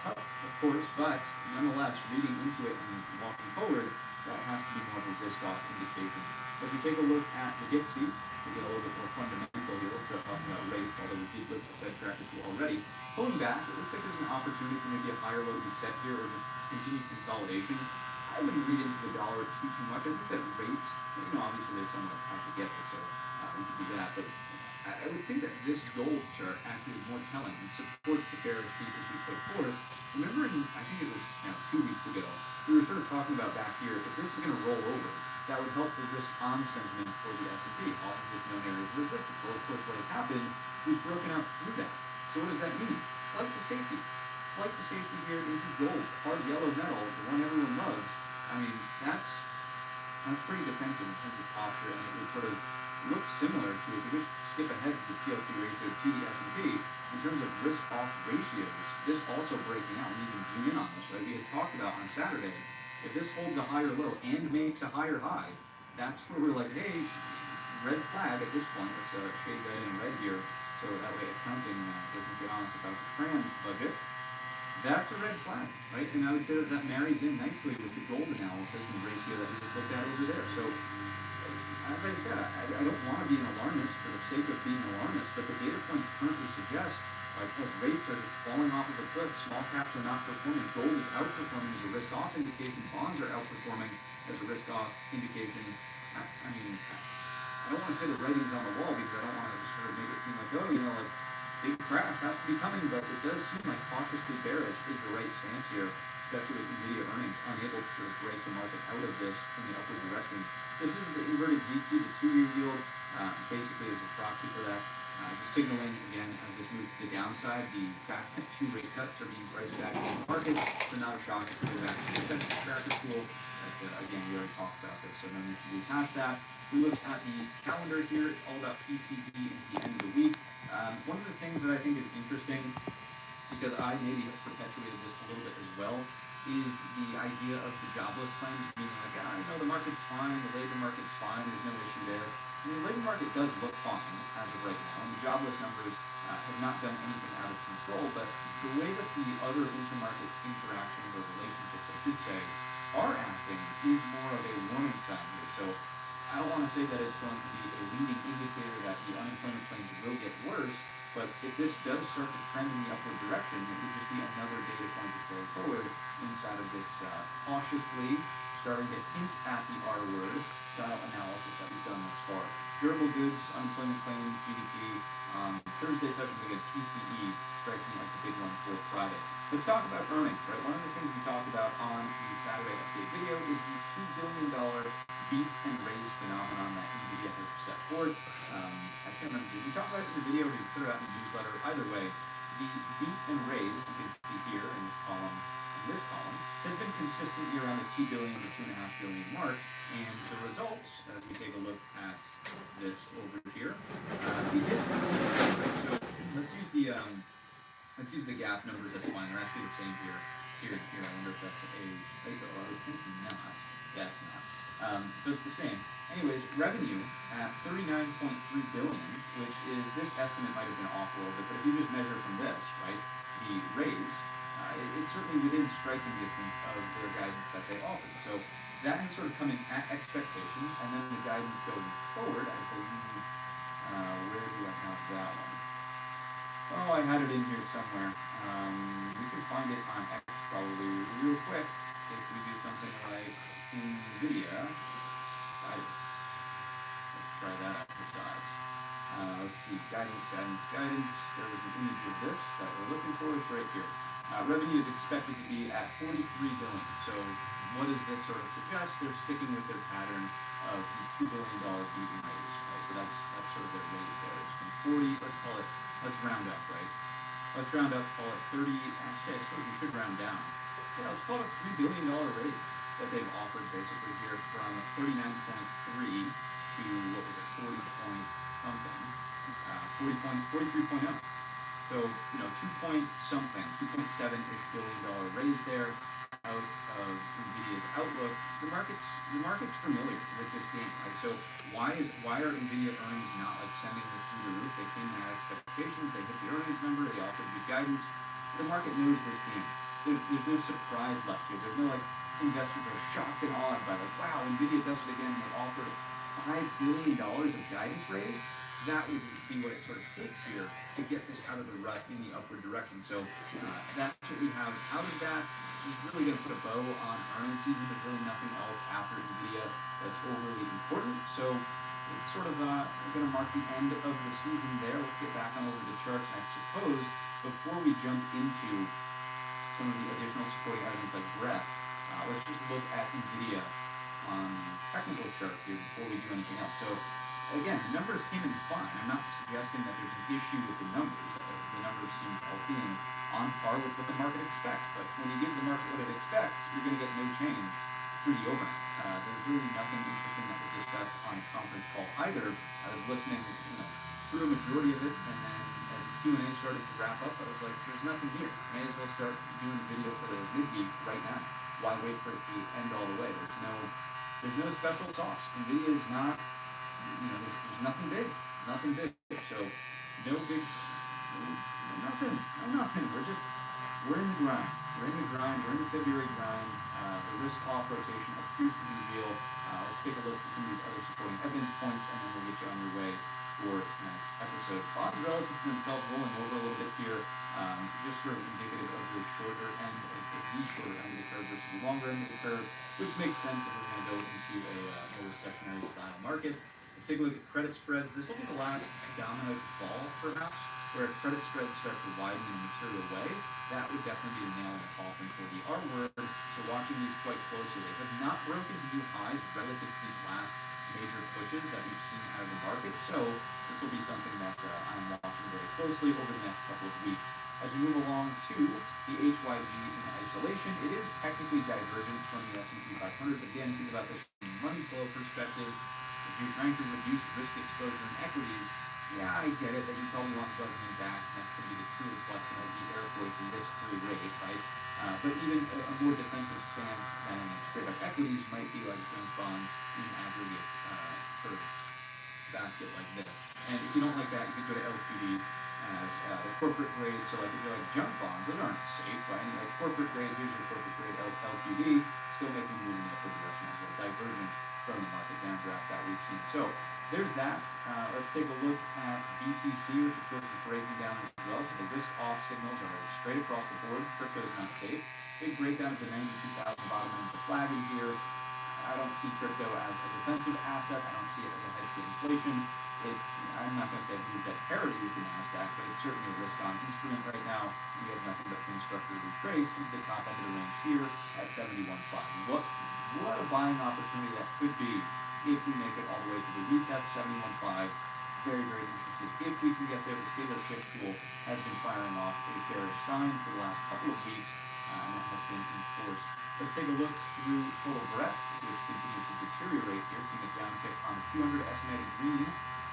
tough, of course, but nonetheless, reading into it and walking forward, that has to be more of a risk-off indication. If we take a look at the DXY, we get a little bit more fundamental here. We'll start talking about rates, although we did look at the Fed tracker too already. Pulling back, it looks like there's an opportunity for maybe a higher low reset here or just continued consolidation. I wouldn't read into the dollar too much. I think that rates, obviously there's somewhat tough to get there, so we can do that. But I would think that this gold chart actually is more telling and supports the bearish thesis we put forth. Remember, I think it was 2 weeks ago, we were sort of talking about back here, if this is going to roll over, that would help the risk-on sentiment for the S&P off of this known area of resistance. Well, of course, what has happened, we've broken out through that. So what does that mean? Flight to safety. Flight to safety here into gold, hard yellow metal, the one everyone loves. I mean, that's pretty defensive in terms of posture, and it would sort of look similar to, if you just skip ahead to the TLQ ratio to the S&P, in terms of risk-off ratios, this also breaking out. We even zoom in on this, right? We had talked about on Saturday, if this holds a higher low and makes a higher high, that's where we're like, hey, red flag at this point. Let's shade that in red here, so that way accounting doesn't get honest about the trans budget. That's a red flag, right? And I would say that marries in nicely with the gold analysis and ratio that we just looked at over there. So, as I said, I don't want to be an alarmist for the sake of being an alarmist, but the data points currently suggest, like, look, rates are just falling off of a cliff, small caps are not performing, gold is outperforming as a risk-off indication, bonds are outperforming as a risk-off indication. I mean, I don't want to say the writing's on the wall because I don't want to sort of make it seem like, like, big crash has to be coming, but it does seem like cautiously bearish is the right stance here, especially with NVIDIA earnings unable to sort of break the market out of this in the upward direction. This is the inverted ZT, the 2-year yield, basically as a proxy for that. just signaling again as this moves to the downside, the fact that 2 rate cuts are being priced back in the market, so not a shock if we go back to the defensive tracker tool. Again, we already talked about this, so no need to rehash that. We look at the calendar here. It's all about PCE at the end of the week. One of the things that I think is interesting, because I maybe have perpetuated this a little bit as well, is the idea of the jobless claims being like, you know, the market's fine, the labor market's fine, there's no issue there. I mean, the labor market does look fine as of right now, and the jobless numbers have not done anything out of control, but the way that the other intermarket interactions or relationships, I should say, are acting is more of a warning sign here. So I don't want to say that it's going to be a leading indicator that the unemployment claims will get worse, but if this does start to trend in the upward direction, it would just be another data point to carry forward inside of this cautiously starting to hint at the R word style analysis that we've done thus far. Durable goods, unemployment claims, GDP. Thursday session again, PCE strikes me as the big one for Friday. Let's talk about earnings, right? One of the things we talked about on the Saturday update video is the $2 billion beat and raise phenomenon that NVIDIA has set forth. I can't remember, did we talk about it in the video or did we put it out in the newsletter? Either way, the beat and raise, you can see here in this column, has been consistently around the $2 billion to $2.5 billion mark, and the results, as we take a look at this over here, we did, right? So let's use the gap numbers, that's fine, they're actually the same here. I wonder if that's a typo. I would think not. Yeah, it's not. So it's the same. Anyways, revenue at $39.3 billion, which is, this estimate might have been off a little bit, but if you just measure from this, right, the raise, it's certainly within striking distance of their guidance that they offered. So that has sort of come in at expectations, and then the guidance going forward, I believe, where do I have that one? Oh, I had it in here somewhere. We can find it on X probably real quick if we do something like NVIDIA. Let's try that exercise. Let's see, guidance. There was an image of this that we're looking for. It's right here. Revenue is expected to be at $43 billion. So what does this sort of suggest? They're sticking with their pattern of the $2 billion beat and raise, right? So that's sort of their raise there. It's from 40, let's round up, right? Let's round up, call it 30, actually I suppose we could round down. Yeah, let's call it a $3 billion raise that they've offered basically here from 39.3 to, what was it, 40 point something, 43.0. So, you know, 2.7-ish billion dollar raise there out of NVIDIA's outlook. The market's familiar with this game, right? So why are NVIDIA earnings not like sending this through the roof? They came in at expectations, they hit the earnings number, they offered the guidance. The market knows this game. There's no surprise left here. There's no like investors are shocked and awed by like, wow, NVIDIA does it again and they offered $5 billion of guidance raise. That would be what it sort of takes here to get this out of the rut in the upward direction. So that's what we have out of that. Is really going to put a bow on earnings season. There's really nothing else after NVIDIA that's overly important. So it's sort of going to mark the end of the season there. Let's get back on over the charts. And I suppose before we jump into some of the additional supporting items like breadth, let's just look at NVIDIA on technical chart here before we do anything else. So again, the numbers came in fine. I'm not suggesting that there's an issue with the numbers. The numbers seem healthy and on par with what the market expects. But when you give the market what it expects, you're going to get no change through the overnight. There's really nothing interesting that was discussed on a conference call either. I was listening, through a majority of it, and then as the Q&A started to wrap up, I was like, there's nothing here. May as well start doing the video for the midweek right now. Why wait for it to end all the way? There's no special sauce. NVIDIA is not, there's nothing big. So no big, nothing. We're in the grind. We're in the February grind. The risk off rotation appears to be real. Let's take a look at some of these other supporting evidence points, and then we'll get you on your way for the next episode. Bonds relative to themselves rolling over a little bit here, just sort of indicative of the shorter end of the shorter end of the curve versus the longer end of the curve, which makes sense if we're going to go into a more recessionary style market. Let's take a look at credit spreads. This will be the last domino to fall, perhaps, where credit spreads start to widen in a material way. That would definitely be a nail in the coffin for the R word. So watching these quite closely. They have not broken new highs relative to these last major pushes that we've seen out of the market. So this will be something that I'm watching very closely over the next couple of weeks. As we move along to the HYG in isolation, it is technically divergent from the S&P 500. But again, think about this from a money flow perspective. If you're trying to reduce risk exposure in equities, yeah, I get it that you probably want government back, and that could be the true reflection of the air quotes and risk-free rate, right? But even a more defensive stance than straight up equities might be like junk bonds in aggregate sort of basket like this. And if you don't like that, you could go to LQD as corporate grade. So like if you're like junk bonds, those aren't safe, right? And like corporate grade, here's your corporate grade LQD, still making a move in the upward direction as well, divergent from the market downdraft that we've seen. So there's that. Let's take a look at BTC, which of course is breaking down as well. So the risk off signals are straight across the board. Crypto is not safe. Big breakdown to 92,000 bottom end of the flag in here. I don't see crypto as a defensive asset. I don't see it as a hedge to inflation. I'm not going to say it's at parity with the Nasdaq, but it's certainly a risk-on instrument right now. We have nothing but pin structure retrace into the top end of the range here at 71.5. What a buying opportunity that could be if we make it all the way to the retest 71.5. Very, very interested. If we can get there, the Saber Shift tool has been firing off a bearish sign for the last couple of weeks, and that has been enforced. Let's take a look through total breadth, which continues to deteriorate here, seeing a downtick on the 200 estimated green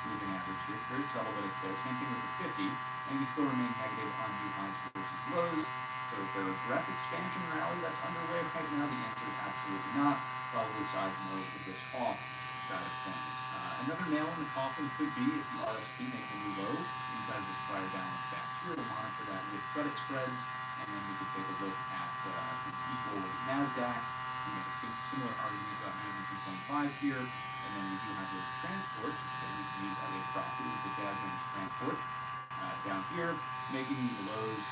moving average here. Very subtle, but it's there. Same thing with the 50, and we still remain negative on new highs versus lows. So is there a breadth expansion rally that's underway right now? The answer is absolutely not. Probably size more of the risk off side of things. Another nail in the coffin could be if the RSP makes a new low inside of this prior downward back here. We'll monitor that with credit spreads, and then we could take a look at the equal weight Nasdaq. We make a similar argument about 92.5 here, and then we do have those transports that we can use as a proxy with the Dow Jones transport down here, making the lows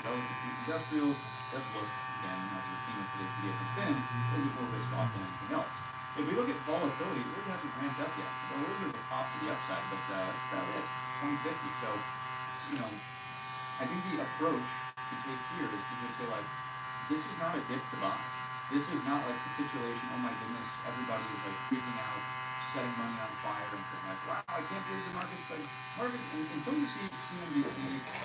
relative to industrials. Does look, again, as we've seen with today's video has been, a little bit more risk off than anything else. If we look at volatility, it really hasn't ramped up yet. Well, a little bit of a pop to the upside, but that's about it, 2050. So, I think the approach to take here is to just say, like, this is not a dip to buy. This is not like capitulation, oh my goodness, everybody is like freaking out, setting money on fire and saying like, wow, I can't believe the market's like, until you see CNBC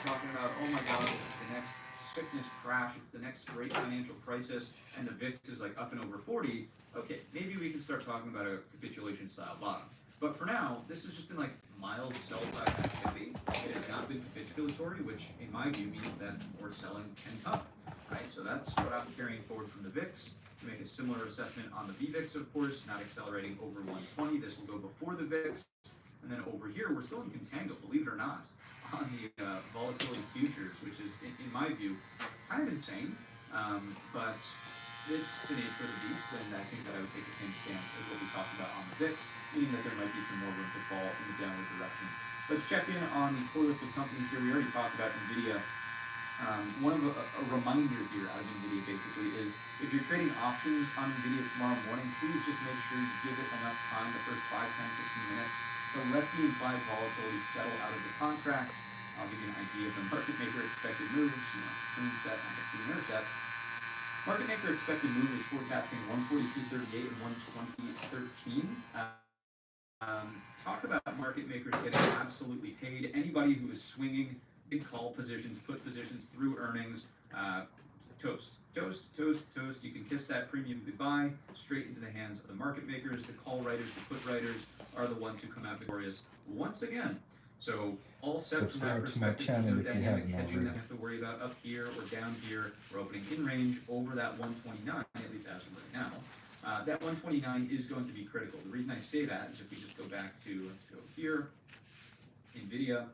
talking about, oh my god, this is the next sickness crash, it's the next great financial crisis, and the VIX is like up and over 40, okay, maybe we can start talking about a capitulation style bottom. But for now, this has just been like mild sell side activity. It has not been capitulatory, which in my view means that more selling can come. Right, so that's what I'm carrying forward from the VIX. To make a similar assessment on the VVIX, of course, not accelerating over 120. This will go before the VIX. And then over here, we're still in contango, believe it or not, on the volatility futures, which is, in my view, kind of insane. But it's the nature of the beast, and I think that I would take the same stance as what we talked about on the VIX, meaning that there might be some more room to fall in the downward direction. Let's check in on the full list of companies here. We already talked about NVIDIA. One of a reminder here out of NVIDIA basically is if you're trading options on NVIDIA tomorrow morning, please just make sure you give it enough time, the first 5, 10, 15 minutes, to let the implied volatility settle out of the contracts. I'll give you an idea of the market maker expected moves, screen set on the 2-minute set. Market maker expected move is forecasting 142.38 and 120.13. Talk about market makers getting absolutely paid. Anybody who is swinging big call positions, put positions through earnings, toast. You can kiss that premium goodbye straight into the hands of the market makers. The call writers, the put writers are the ones who come out victorious once again. So all set from that perspective. There's no dynamic hedging that we have to worry about up here or down here. We're opening in range over that 129, at least as of right now. That 129 is going to be critical. The reason I say that is if we just go back to, let's go here, NVIDIA,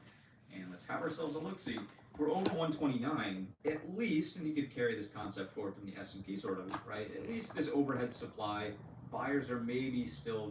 and let's have ourselves a look-see. We're over 129, at least, and you could carry this concept forward from the S&P sort of, right? At least this overhead supply, buyers are maybe still